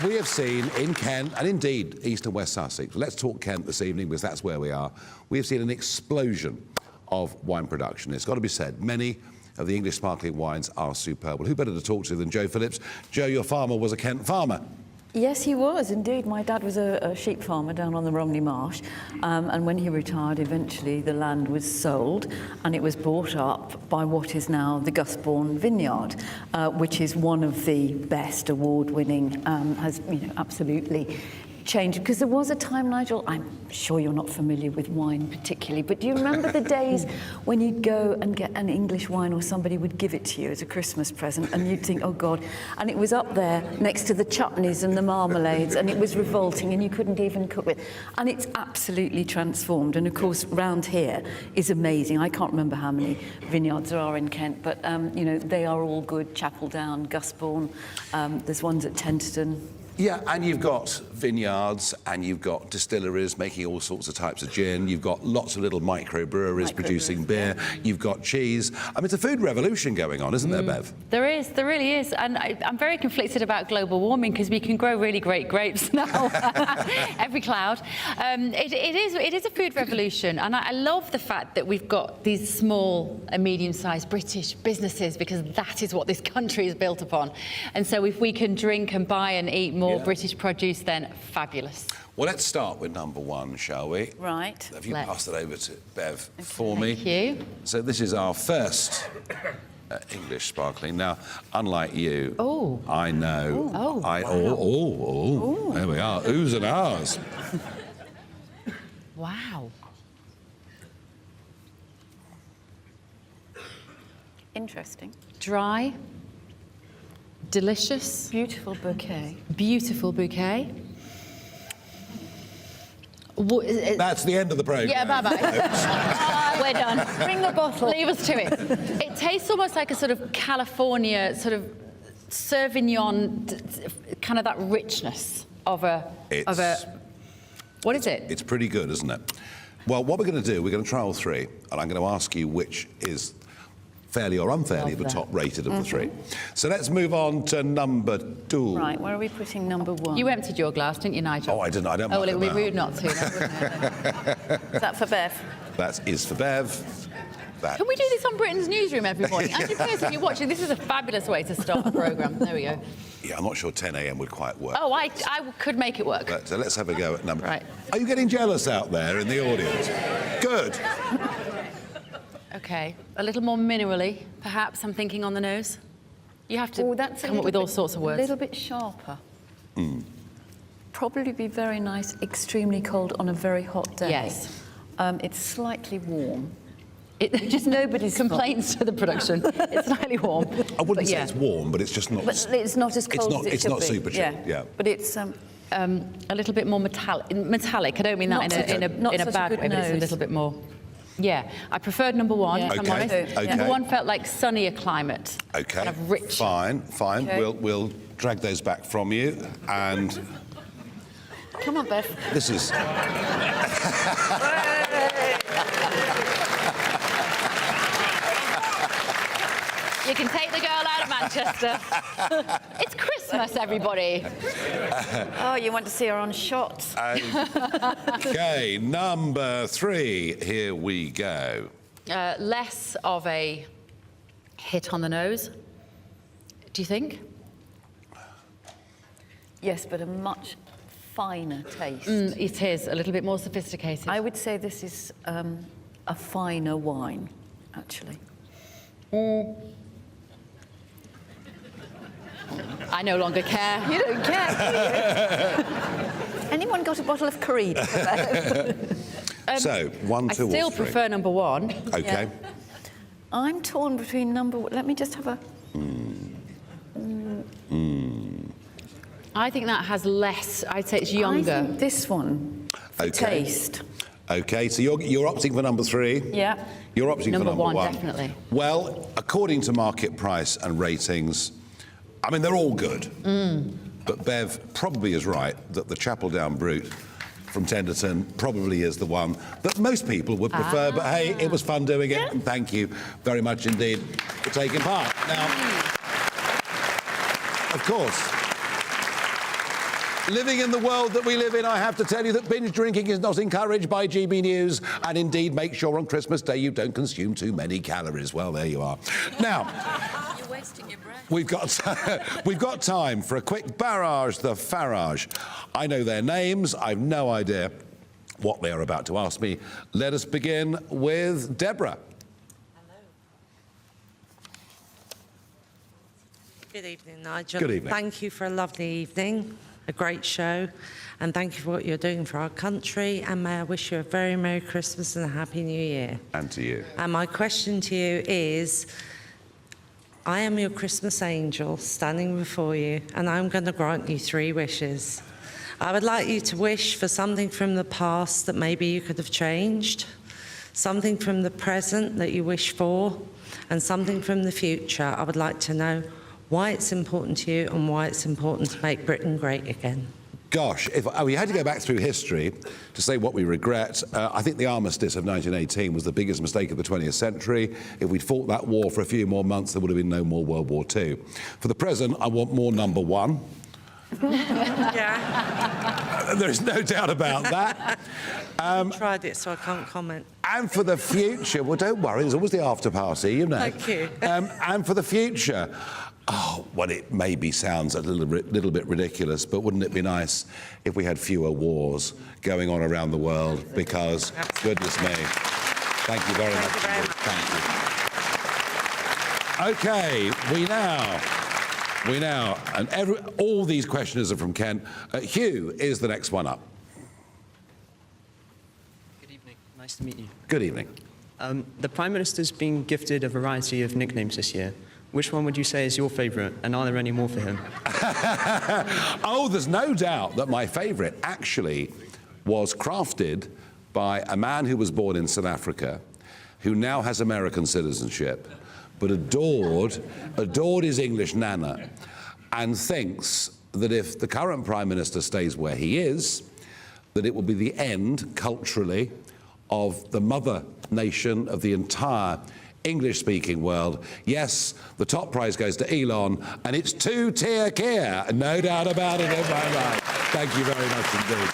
S10: we have seen in Kent, and indeed East and West Sussex, let's talk Kent this evening because that's where we are, we have seen an explosion of wine production. It's got to be said, many of the English sparkling wines are superb. Well, who better to talk to than Joe Phillips? Joe, your farmer was a Kent farmer.
S12: Yes, he was, indeed. My dad was a sheep farmer down on the Romney Marsh, and when he retired, eventually the land was sold, and it was bought up by what is now the Gusbourne Vineyard, which is one of the best award-winning, has absolutely changed. Because there was a time, Nigel, I'm sure you're not familiar with wine particularly, but do you remember the days when you'd go and get an English wine or somebody would give it to you as a Christmas present and you'd think, oh God, and it was up there next to the chutneys and the marmalades and it was revolting and you couldn't even cook with. And it's absolutely transformed. And of course, round here is amazing. I can't remember how many vineyards there are in Kent, but they are all good. Chapel Down, Gusbourne, there's ones at Tenterden.
S10: Yeah, and you've got vineyards and you've got distilleries making all sorts of types of gin. You've got lots of little microbreweries producing beer. Yeah. You've got cheese. I mean, it's a food revolution going on, isn't there, Bev?
S13: There is, there really is. And I'm very conflicted about global warming because we can grow really great grapes now. Every cloud. It is a food revolution. And I love the fact that we've got these small and medium-sized British businesses because that is what this country is built upon. And so if we can drink and buy and eat more British produce, then fabulous.
S10: Well, let's start with number one, shall we?
S13: Right.
S10: Have you passed it over to Bev for me?
S13: Thank you.
S10: So this is our first English sparkling. Now, unlike you, I know. There we are. Oohs and ahs.
S13: Wow.
S12: Interesting.
S13: Dry. Delicious.
S12: Beautiful bouquet.
S13: Beautiful bouquet.
S10: That's the end of the programme.
S13: Yeah, bye-bye. We're done.
S12: Bring the bottle.
S13: Leave us to it. It tastes almost like a sort of California, sort of Sauvignon, kind of that richness of a... What is it?
S10: It's pretty good, isn't it? Well, what we're going to do, we're going to try all three, and I'm going to ask you which is fairly or unfairly the top rated of the three. So let's move on to number 2.
S12: Right, where are we putting number 1?
S13: You emptied your glass, didn't you, Nigel?
S10: Oh, I didn't. I don't.
S13: Oh, well, it would be rude not to. Wouldn't it?
S12: Is that for Bev?
S10: That is for Bev. That.
S13: Can we do this on Britain's Newsroom every morning? Andrew Pearce, if you're watching, this is a fabulous way to start the programme. There we go.
S10: Yeah, I'm not sure 10 a.m. would quite work.
S13: Oh, I could make it work.
S10: But, so let's have a go at number...
S13: Right.
S10: Are you getting jealous out there in the audience? Good.
S13: OK, a little more minerally, perhaps, I'm thinking on the nose. You have to come up with all sorts of words.
S12: A little bit sharper. Probably be very nice, extremely cold on a very hot day.
S13: Yes.
S12: It's slightly warm.
S13: Which is nobody's complaints to the production. It's slightly warm.
S10: I wouldn't say it's warm, but it's just not...
S12: But it's not as cold as it
S10: It's
S12: should
S10: not
S12: be.
S10: super chilled, yeah.
S12: But it's...
S13: a little bit more metallic. I don't mean that in a bad way, but it's a little bit more... Yeah, I preferred number 1, if I'm honest.
S10: Okay.
S13: Number 1 felt like sunnier climate.
S10: OK,
S13: kind of rich.
S10: fine.
S13: Okay.
S10: We'll drag those back from you, and...
S12: Come on, Bev.
S10: This is...
S13: You can take the girl out of Manchester. It's Christmas, everybody.
S12: Oh, you want to see her on shots.
S10: OK, number 3. Here we go.
S13: Less of a hit on the nose, do you think?
S12: Yes, but a much finer taste.
S13: It is, a little bit more sophisticated.
S12: I would say this is a finer wine, actually.
S13: I no longer care.
S12: You don't care, do you? Anyone got a bottle of Creed?
S10: So, 1, 2
S13: I still
S10: or 3?
S13: prefer number 1.
S10: OK.
S12: Yeah. I'm torn between number... Let me just have a...
S13: I think that has less. I'd say it's younger.
S12: I think this one, for taste.
S10: OK, so you're opting for number 3?
S12: Yeah.
S10: You're opting for number 1.
S13: Definitely.
S10: Well, according to market price and ratings, I mean, they're all good. But Bev probably is right that the Chapel Down Brute from Tenderton probably is the one that most people would prefer. But hey, it was fun doing it, and thank you very much indeed for taking part. Now, of course, living in the world that we live in, I have to tell you that binge drinking is not encouraged by GB News, and indeed make sure on Christmas Day you don't consume too many calories. Well, there you are. Now,
S13: you're wasting your breath.
S10: we've got time for a quick barrage, the Farage. I know their names. I've no idea what they are about to ask me. Let us begin with Deborah.
S5: Good evening, Nigel.
S10: Good evening.
S5: Thank you for a lovely evening, a great show, and thank you for what you're doing for our country, and may I wish you a very Merry Christmas and a Happy New Year.
S10: And to you.
S5: And my question to you is, I am your Christmas angel standing before you, and I'm going to grant you 3 wishes. I would like you to wish for something from the past that maybe you could have changed, something from the present that you wish for, and something from the future. I would like to know why it's important to you and why it's important to make Britain great again.
S10: Gosh, if we had to go back through history to say what we regret, I think the armistice of 1918 was the biggest mistake of the 20th century. If we'd fought that war for a few more months, there would have been no more World War II. For the present, I want more number 1.
S5: Yeah.
S10: There is no doubt about that.
S5: I tried it, so I can't comment.
S10: And for the future, well, don't worry, there's always the after party, you know.
S5: Thank you.
S10: And for the future, oh, well, it maybe sounds a little bit ridiculous, but wouldn't it be nice if we had fewer wars going on around the world? Because, goodness me, thank you very much. Thank you. OK, we now, and all these questioners are from Kent. Hugh is the next one up.
S8: Good evening. Nice to meet you.
S10: Good evening.
S8: The Prime Minister's been gifted a variety of nicknames this year. Which one would you say is your favourite, and are there any more for him?
S10: Oh, there's no doubt that my favourite actually was crafted by a man who was born in South Africa, who now has American citizenship, but adored his English nana, and thinks that if the current Prime Minister stays where he is, that it will be the end, culturally, of the mother nation of the entire English-speaking world. Yes, the top prize goes to Elon, and it's two-tier Keir, no doubt about it in my mind. Thank you very much indeed.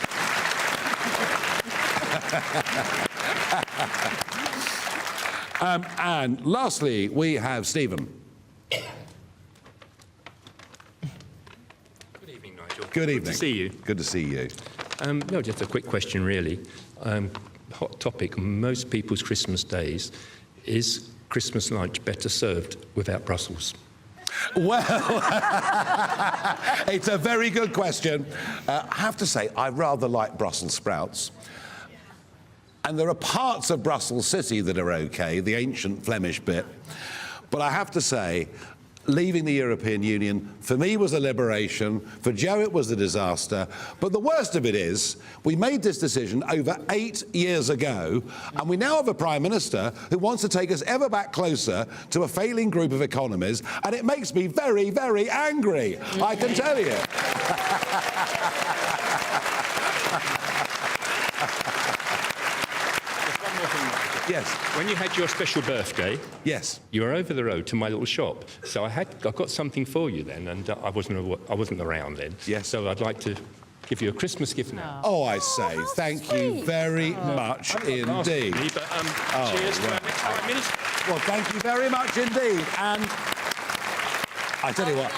S10: And lastly, we have Stephen.
S11: Good evening, Nigel.
S10: Good evening.
S11: Good to see you.
S10: Good to see you.
S11: No, just a quick question, really. Hot topic. Most people's Christmas days. Is Christmas lunch better served without Brussels?
S10: Well, it's a very good question. I have to say, I rather like Brussels sprouts. And there are parts of Brussels City that are okay, the ancient Flemish bit. But I have to say, leaving the European Union, for me, was a liberation. For Joe, it was a disaster. But the worst of it is, we made this decision over 8 years ago, and we now have a Prime Minister who wants to take us ever back closer to a failing group of economies, and it makes me very, very angry, I can tell you. Yes.
S11: When you had your special birthday,
S10: yes,
S11: you were over the road to my little shop. So I got something for you then, and I wasn't around then.
S10: Yes.
S11: So I'd like to give you a Christmas gift now.
S10: Oh, I say, thank you very much indeed.
S11: But, cheers to our next Prime Minister.
S10: Well, thank you very much indeed. And I tell you what,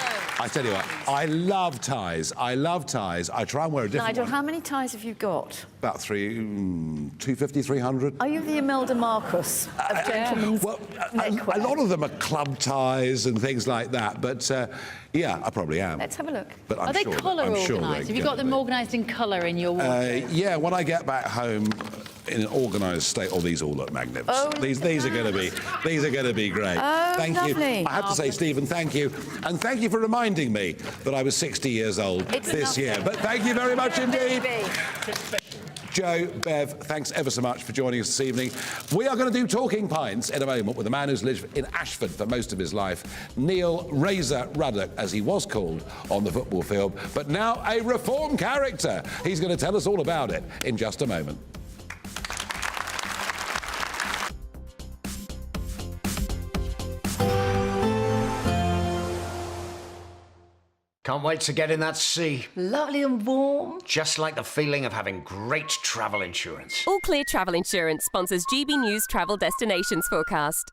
S10: I love ties. I love ties. I try and wear a different
S12: Nigel,
S10: one.
S12: how many ties have you got?
S10: About 250, 300.
S12: Are you the Imelda Marcus of gentlemen's
S10: a lot of them are club ties and things like that, but yeah, I probably am.
S13: Let's have a look.
S10: But I'm
S13: Are they
S10: sure
S13: colour
S10: I'm sure
S13: organised?
S10: they're
S13: Have you got them organised in colour in your wardrobe?
S10: yeah, when I get back home in an organised state, these all look magnificent.
S13: Oh,
S10: these are going to be great.
S13: Oh,
S10: thank
S13: lovely.
S10: you. I have to say, Stephen, thank you, and thank you for reminding me that I was 60 years old this year. But thank you very much indeed. Joe, Bev, thanks ever so much for joining us this evening. We are going to do Talking Pints in a moment with a man who's lived in Ashford for most of his life, Neil Ruddock, as he was called on the football field, but now a reform character. He's going to tell us all about it in just a moment.
S15: Can't wait to get in that sea.
S16: Lovely and warm.
S15: Just like the feeling of having great travel insurance.
S25: All Clear Travel Insurance sponsors GB News Travel Destinations Forecast.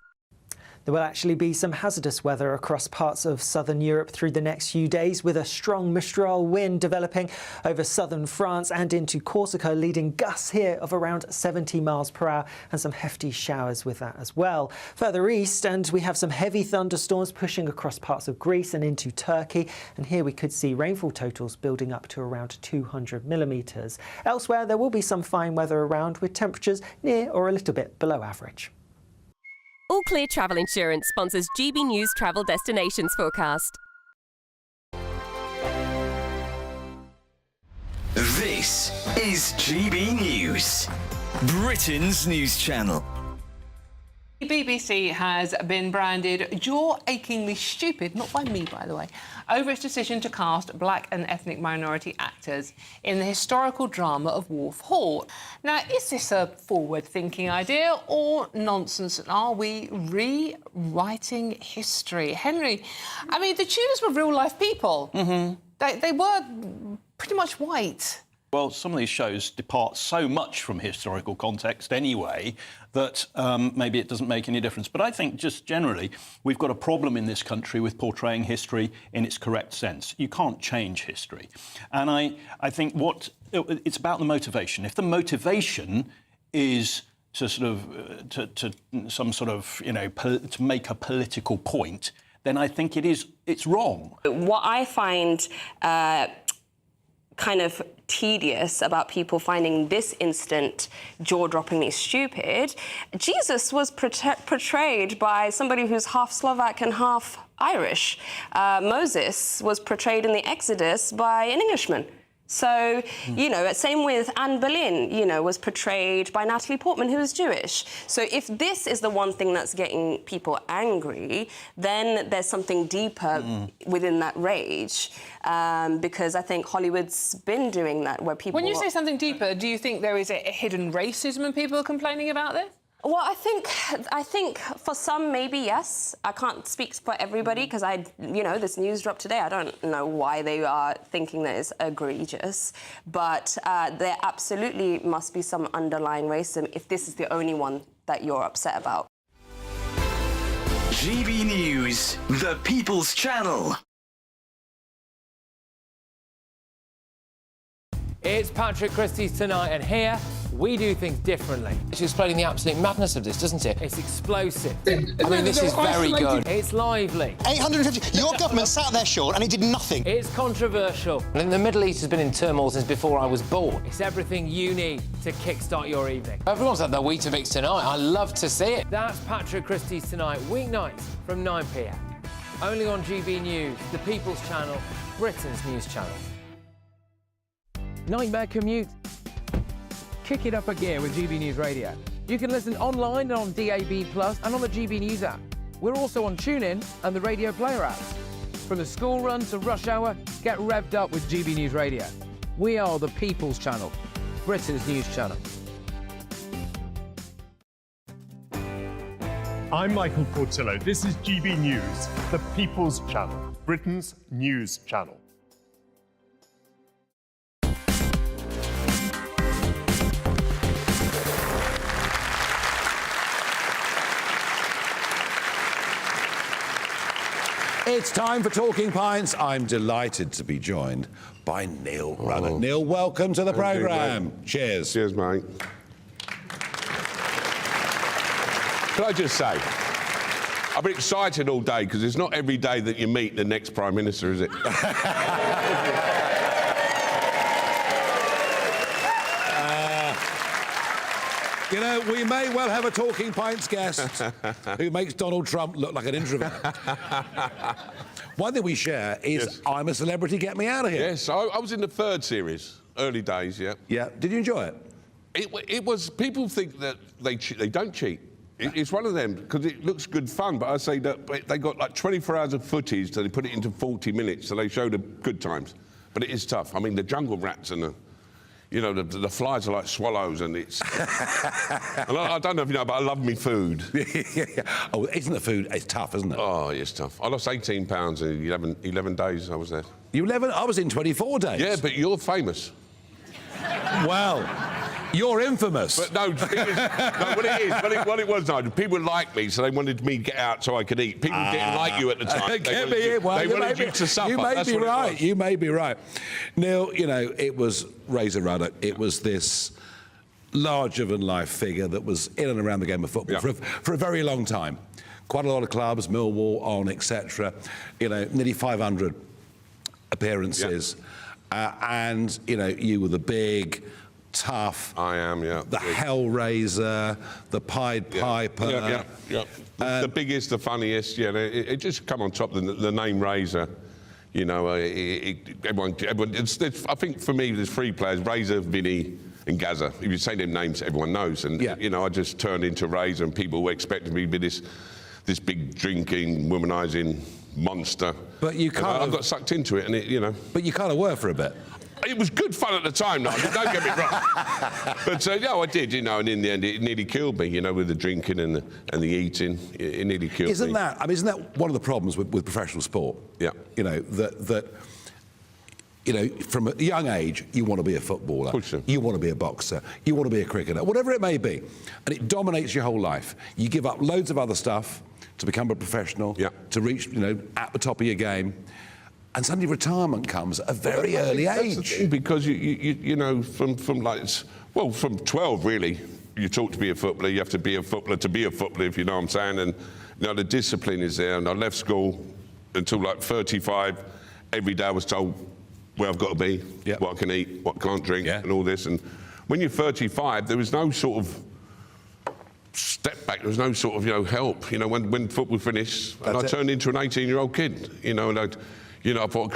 S26: There will actually be some hazardous weather across parts of southern Europe through the next few days, with a strong Mistral wind developing over southern France and into Corsica, leading gusts here of around 70 miles per hour and some hefty showers with that as well. Further east, and we have some heavy thunderstorms pushing across parts of Greece and into Turkey, and here we could see rainfall totals building up to around 200 millimetres. Elsewhere, there will be some fine weather around, with temperatures near or a little bit below average.
S25: All Clear Travel Insurance sponsors GB News Travel Destinations Forecast.
S14: This is GB News, Britain's news channel.
S27: The BBC has been branded jaw-achingly stupid, not by me, by the way, over its decision to cast black and ethnic minority actors in the historical drama of Wolf Hall. Now, is this a forward-thinking idea or nonsense? Are we rewriting history? Henry, I mean, the Tudors were real-life people. They were pretty much white.
S28: Well, some of these shows depart so much from historical context anyway that maybe it doesn't make any difference. But I think just generally, we've got a problem in this country with portraying history in its correct sense. You can't change history. And I think it's about the motivation. If the motivation is to sort of, to make a political point, then I think it's wrong.
S29: What I find kind of
S7: tedious about people finding this incident jaw-droppingly stupid, Jesus was portrayed by somebody who's half Slovak and half Irish. Moses was portrayed in the Exodus by an Englishman. So, you know, same with Anne Boleyn, you know, was portrayed by Natalie Portman, who is Jewish. So if this is the one thing that's getting people angry, then there's something deeper within that rage, because I think Hollywood's been doing that, where people...
S27: When you say something deeper, do you think there is a hidden racism and people are complaining about this?
S7: Well, I think for some, maybe yes. I can't speak for everybody because you know, this news dropped today. I don't know why they are thinking that it's egregious, but there absolutely must be some underlying racism if this is the only one that you're upset about.
S14: GB News, the People's Channel.
S9: It's Patrick Christie's Tonight, and here we do things differently. It's explaining the absolute madness of this, doesn't it? It's explosive. I mean, this is very good. It's lively.
S16: 850. Your government sat there, Sean, and it did nothing.
S9: It's controversial. And the Middle East has been in turmoil since before I was born. It's everything you need to kickstart your evening. Everyone's had their Weetabix tonight. I love to see it. That's Patrick Christie's Tonight, weeknights from 9 p.m. Only on GB News, the People's Channel, Britain's news channel. Nightmare commute? Kick it up a gear with GB News Radio. You can listen online and on DAB+ and on the GB News app. We're also on TuneIn and the Radio Player apps. From the school run to rush hour, get revved up with GB News Radio. We are the People's Channel, Britain's news channel.
S17: I'm Michael Portillo. This is GB News, the People's Channel, Britain's news channel.
S10: It's time for Talking Pints. I'm delighted to be joined by Neil Ruddock. Neil, welcome to the programme. Cheers.
S18: Cheers, mate. Can I just say, I've been excited all day because it's not every day that you meet the next Prime Minister, is it?
S10: You know, we may well have a Talking Pints guest who makes Donald Trump look like an introvert. One thing we share is I'm a Celebrity, Get Me Out of Here.
S18: Yes, I was in the third series, early days, yeah.
S10: Yeah, did you enjoy it?
S18: It was, people think that they don't cheat. It's one of them, because it looks good fun, but I say that they got like 24 hours of footage, so they put it into 40 minutes, so they show the good times. But it is tough. I mean, the jungle rats and you know, the flies are like swallows, and it's... and I don't know if you know, but I love me food.
S10: Oh, isn't the food... It's tough, isn't it?
S18: Oh, it's tough. I lost 18 pounds in 11 days I was there.
S10: You 11? I was in 24 days.
S18: Yeah, but you're famous.
S10: Well, you're infamous.
S18: But no, what it was, Nigel, people liked me, so they wanted me to get out so I could eat. People didn't like you at the time. They wanted you to suffer.
S10: You may be right. You may be right. Neil, you know, it was Razor Ruddock. It was this larger-than-life figure that was in and around the game of football for a very long time. Quite a lot of clubs, Millwall, On, etc. You know, nearly 500 appearances. And, you know, you were the big, tough...
S18: I am, yeah.
S10: The Hellraiser, the Pied Piper...
S18: The biggest, the funniest, yeah. It just come on top, the name Razor. You know, everyone I think for me, there's three players, Razor, Vinny and Gaza. If you say them names, everyone knows. And, you know, I just turned into Razor, and people were expecting me to be this big drinking, womanising monster.
S10: But you kind
S18: I got sucked into it, and you know.
S10: But you kind of were for a bit.
S18: It was good fun at the time, Nigel, don't get me wrong. But yeah, I did, you know, and in the end, it nearly killed me, you know, with the drinking and the eating. It nearly killed me.
S10: Isn't that one of the problems with professional sport?
S18: Yeah.
S10: You know, that you know, from a young age, you want to be a footballer. You want to be a boxer. You want to be a cricketer, whatever it may be. And it dominates your whole life. You give up loads of other stuff to become a professional, to reach, you know, at the top of your game. And suddenly retirement comes at a very early age.
S18: Because you know, from 12 really, you taught to be a footballer. You have to be a footballer to be a footballer, if you know what I'm saying. And you know, the discipline is there. And I left school until like 35. Every day I was told, where I've got to be, what I can eat, what I can't drink, and all this. And when you're 35, there was no sort of step back. There was no sort of, help. When football finished, and I turned into an 18-year-old kid. And I thought I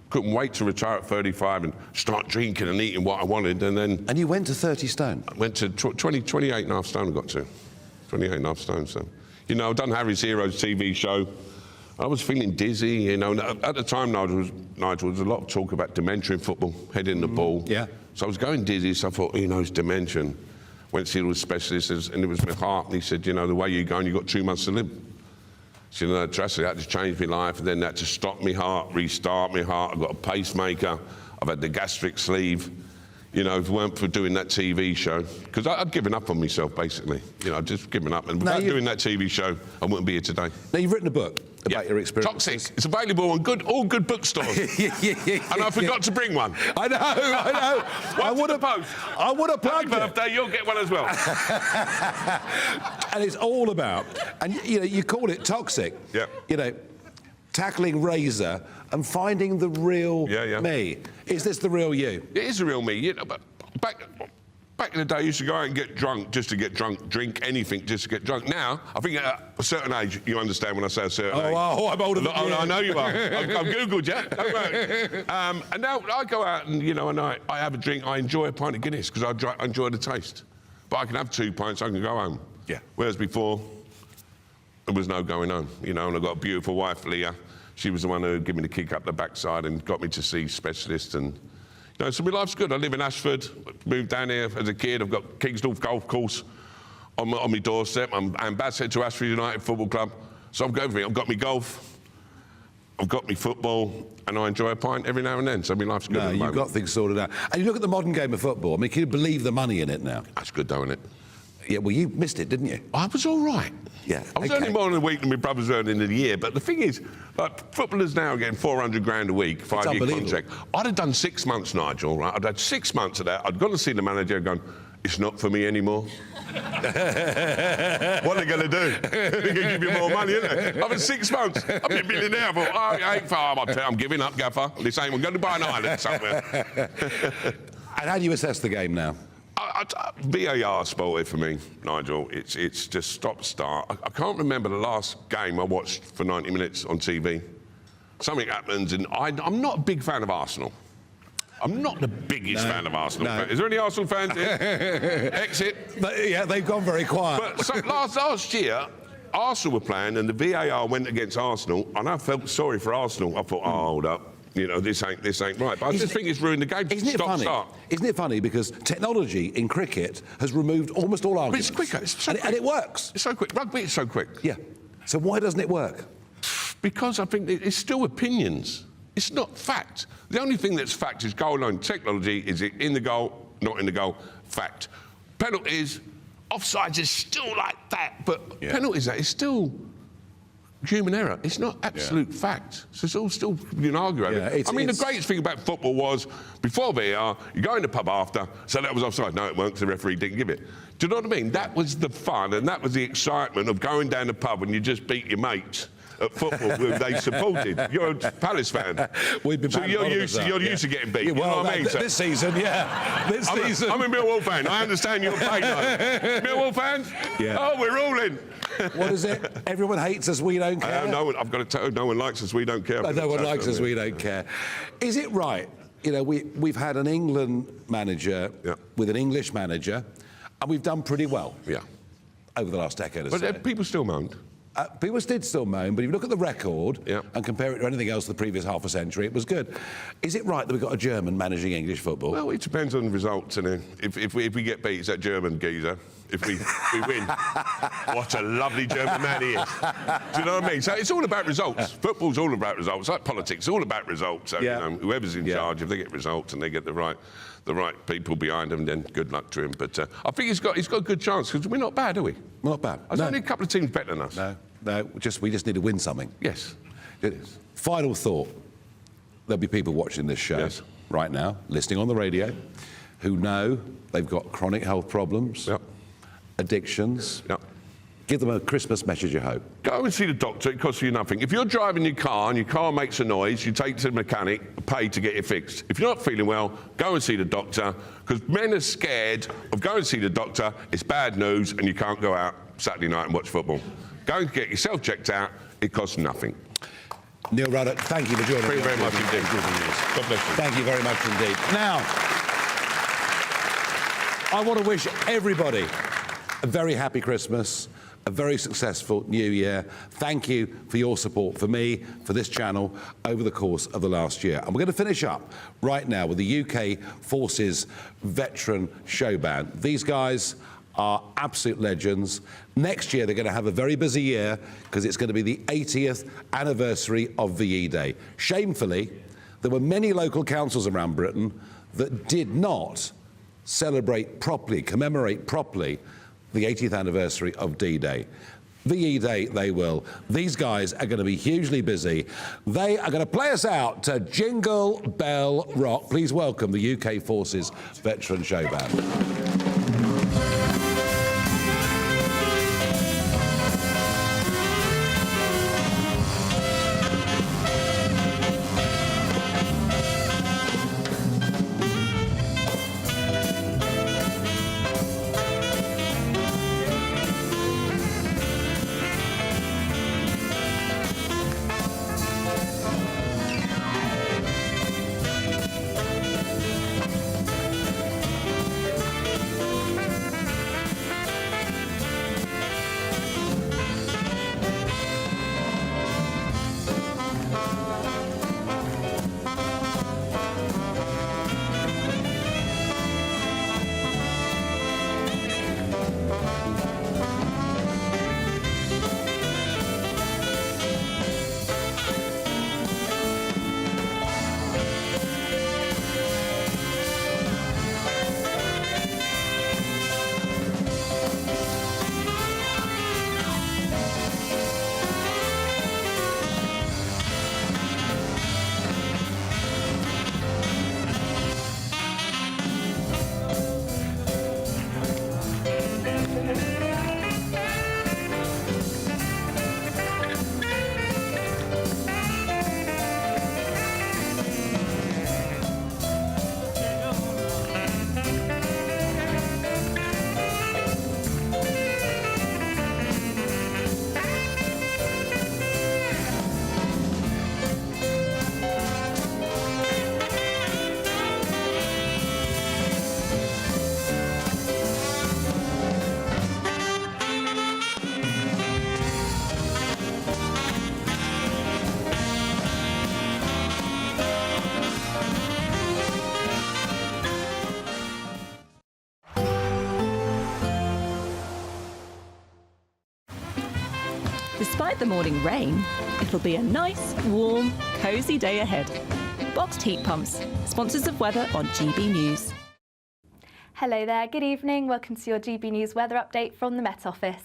S18: couldn't wait to retire at 35 and start drinking and eating what I wanted. And
S10: you went to 30 stone?
S18: I went to 28 and a half stone. I got to 28 and a half stone. So, I've done Harry's Heroes TV show. I was feeling dizzy. At the time, Nigel, there was a lot of talk about dementia in football, heading the ball.
S10: Yeah.
S18: So I was going dizzy. So I thought, it's dementia. Went to see all the specialists, and it was my heart. And he said, the way you're going, you've got 2 months to live. So, drastically, that just changed my life. And then that to stop my heart, restart my heart. I've got a pacemaker. I've had the gastric sleeve. If it weren't for doing that TV show, because I'd given up on myself, basically. I'd just given up. And without doing that TV show, I wouldn't be here today.
S10: Now, you've written a book about your experience.
S18: Toxic. It's available on all good bookstores. And I forgot to bring one.
S10: I know. I would have plugged
S18: Happy birthday, you'll get one as well.
S10: And it's all about, and you call it Toxic.
S18: Yeah.
S10: Tackling Razor and finding the real me. Is this the real you?
S18: It is the real me. But back in the day, I used to go out and get drunk just to get drunk, drink anything just to get drunk. Now, I think at a certain age, you understand when I say a certain age.
S10: Oh, I'm older than you.
S18: I know you are. I've Googled you. Don't worry. And now I go out and, and I have a drink. I enjoy a pint of Guinness because I enjoy the taste. But I can have 2 pints, I can go home.
S10: Yeah.
S18: Whereas before, there was no going home, and I've got a beautiful wife, Leah. She was the one who gave me the kick up the backside and got me to see specialists. And, so my life's good. I live in Ashford, moved down here as a kid. I've got Kingsdorf Golf Course on my doorstep. I'm ambassador to Ashford United Football Club. So I've got everything. I've got me golf, I've got me football, and I enjoy a pint every now and then. So my life's good at the moment.
S10: You've got things sorted out. And you look at the modern game of football, can you believe the money in it now?
S18: That's good, though, isn't it?
S10: Yeah, well, you missed it, didn't you?
S18: I was all right.
S10: Yeah.
S18: I was earning more in a week than my brother's earning in a year. But the thing is, footballers now are getting 400 grand a week, 5-year contract. I'd have done 6 months, Nigel, right? I'd had 6 months of that. I'd gone to see the manager and gone, it's not for me anymore. What are they going to do? They're going to give you more money, isn't they? I've had 6 months. I've been a millionaire. I thought, I ain't far. I'm giving up, Gaffer. This ain't. I'm going to buy an island somewhere.
S10: And how do you assess the game now?
S18: VAR spoiled it for me, Nigel. It's just stop-start. I can't remember the last game I watched for 90 minutes on TV. Something happens, and I'm not a big fan of Arsenal. I'm not the biggest fan of Arsenal.
S10: No.
S18: Is there any Arsenal fans here? Exit.
S10: Yeah, they've gone very quiet.
S18: But so last year, Arsenal were playing, and the VAR went against Arsenal, and I felt sorry for Arsenal. I thought, hold up. This ain't right. But I just think it's ruined the game.
S10: Isn't it funny? Isn't it funny? Because technology in cricket has removed almost all arguments.
S18: But it's quicker. It's so quick.
S10: And it works.
S18: It's so quick. Rugby is so quick.
S10: Yeah. So why doesn't it work?
S18: Because I think it's still opinions. It's not fact. The only thing that's fact is goal line. Technology is it in the goal, not in the goal. Fact. Penalties, offsides is still like that. But penalties, that is still human error. It's not absolute fact. So it's all still, you can argue about it. The greatest thing about football was, before VAR, you go in the pub after, so that was offside. No, it weren't, because the referee didn't give it. Do you know what I mean? That was the fun, and that was the excitement of going down the pub and you just beat your mates at football who they supported. You're a Palace fan.
S10: We've been
S18: so you're used to getting beat.
S10: Yeah, well,
S18: you know what I mean?
S10: This season, This season.
S18: I'm a Millwall fan. I understand your pain, though. Millwall fans?
S10: Yeah.
S18: Oh, we're all in.
S10: What is it? Everyone hates us, we don't care?
S18: I've got to tell you, no one likes us, we don't care.
S10: No one likes us, we don't care. Is it right? We've had an England manager with an English manager, and we've done pretty well over the last decade or so.
S18: But people still moaned.
S10: People did still moan, but if you look at the record and compare it to anything else the previous half a century, it was good. Is it right that we've got a German managing English football?
S18: Well, it depends on the results. And if we get beat, it's that German geezer. If we win, what a lovely German man he is. Do you know what I mean? So it's all about results. Football's all about results. Like politics, all about results. So, whoever's in charge, if they get results and they get the right people behind them, then good luck to him. But I think he's got a good chance, because we're not bad, are we?
S10: We're not bad.
S18: There's only a couple of teams better than us.
S10: No, we just need to win something.
S18: Yes.
S10: Final thought. There'll be people watching this show right now, listening on the radio, who know they've got chronic health problems, addictions, Give them a Christmas message of hope.
S18: Go and see the doctor, it costs you nothing. If you're driving your car and your car makes a noise, you take it to the mechanic, pay to get it fixed. If you're not feeling well, go and see the doctor, because men are scared of going to see the doctor. It's bad news and you can't go out Saturday night and watch football. Go and get yourself checked out, it costs nothing.
S10: Neil Ruddock, thank you for joining me.
S18: Thank you very much indeed. God bless you.
S10: Thank you very much indeed. Now, I want to wish everybody a very happy Christmas, a very successful New Year. Thank you for your support for me, for this channel, over the course of the last year. And we're going to finish up right now with the UK Forces Veteran Show Band. These guys are absolute legends. Next year, they're going to have a very busy year because it's going to be the 80th anniversary of VE Day. Shamefully, there were many local councils around Britain that did not celebrate properly, commemorate properly the 80th anniversary of D-Day. VE Day, they will. These guys are going to be hugely busy. They are going to play us out to Jingle Bell Rock. Please welcome the UK Forces Veteran Show Band.
S1: Despite the morning rain, it'll be a nice, warm, cosy day ahead. Boxed heat pumps, sponsors of weather on GB News.
S2: Hello there, good evening. Welcome to your GB News weather update from the Met Office.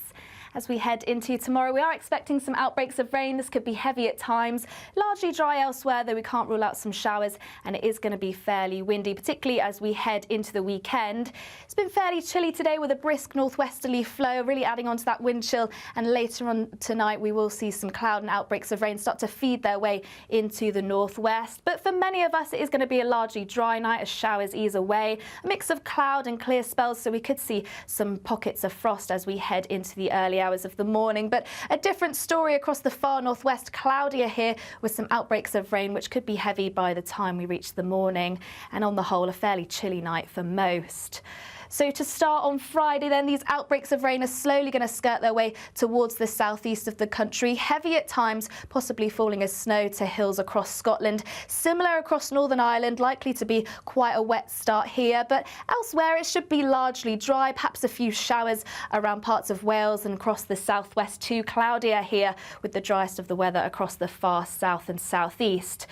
S2: As we head into tomorrow, we are expecting some outbreaks of rain. This could be heavy at times, largely dry elsewhere, though we can't rule out some showers, and it is going to be fairly windy, particularly as we head into the weekend. It's been fairly chilly today with a brisk northwesterly flow, really adding on to that wind chill, and later on tonight we will see some cloud and outbreaks of rain start to feed their way into the northwest. But for many of us, it is going to be a largely dry night as showers ease away, a mix of cloud and clear spells, so we could see some pockets of frost as we head into the early hours of the morning. But a different story across the far northwest, cloudier here with some outbreaks of rain which could be heavy by the time we reach the morning, and on the whole a fairly chilly night for most. So to start on Friday then, these outbreaks of rain are slowly going to skirt their way towards the southeast of the country. Heavy at times, possibly falling as snow to hills across Scotland. Similar across Northern Ireland, likely to be quite a wet start here. But elsewhere it should be largely dry, perhaps a few showers around parts of Wales and across the southwest too. Cloudier here with the driest of the weather across the far south and southeast.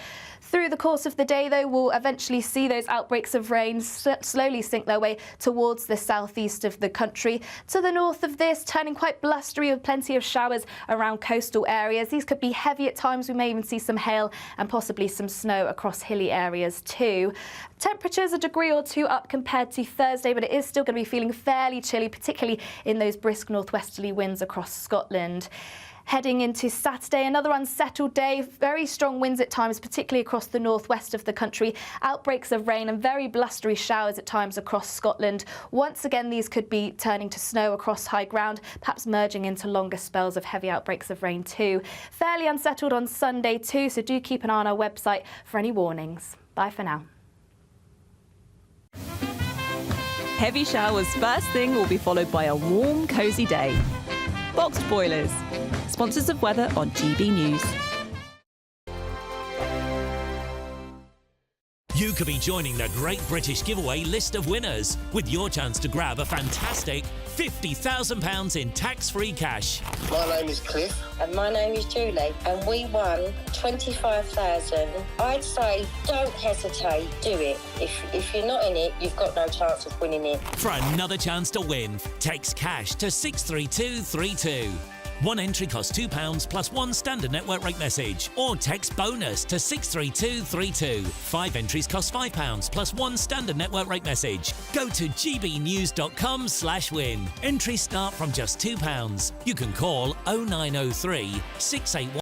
S2: Through the course of the day, though, we'll eventually see those outbreaks of rain slowly sink their way towards the southeast of the country. To the north of this, turning quite blustery with plenty of showers around coastal areas. These could be heavy at times. We may even see some hail and possibly some snow across hilly areas too. Temperatures a degree or two up compared to Thursday, but it is still going to be feeling fairly chilly, particularly in those brisk northwesterly winds across Scotland. Heading into Saturday, another unsettled day, very strong winds at times, particularly across the northwest of the country, outbreaks of rain and very blustery showers at times across Scotland. Once again, these could be turning to snow across high ground, perhaps merging into longer spells of heavy outbreaks of rain too. Fairly unsettled on Sunday too, so do keep an eye on our website for any warnings. Bye for now.
S1: Heavy showers first thing will be followed by a warm, cosy day. Boxed Boilers, sponsors of weather on GB News.
S3: You could be joining the Great British Giveaway list of winners with your chance to grab a fantastic £50,000 in tax-free cash.
S4: My name is Cliff. And my name is Julie. And we won 25,000. I'd say don't hesitate, do it. If you're not in it, you've got no chance of winning it.
S3: For another chance to win, text cash to 63232. One entry costs £2 plus one standard network rate message, or text bonus to 63232. 5 entries cost £5 plus one standard network rate message. Go to gbnews.com/win. Entries start from just £2. You can call 0903 681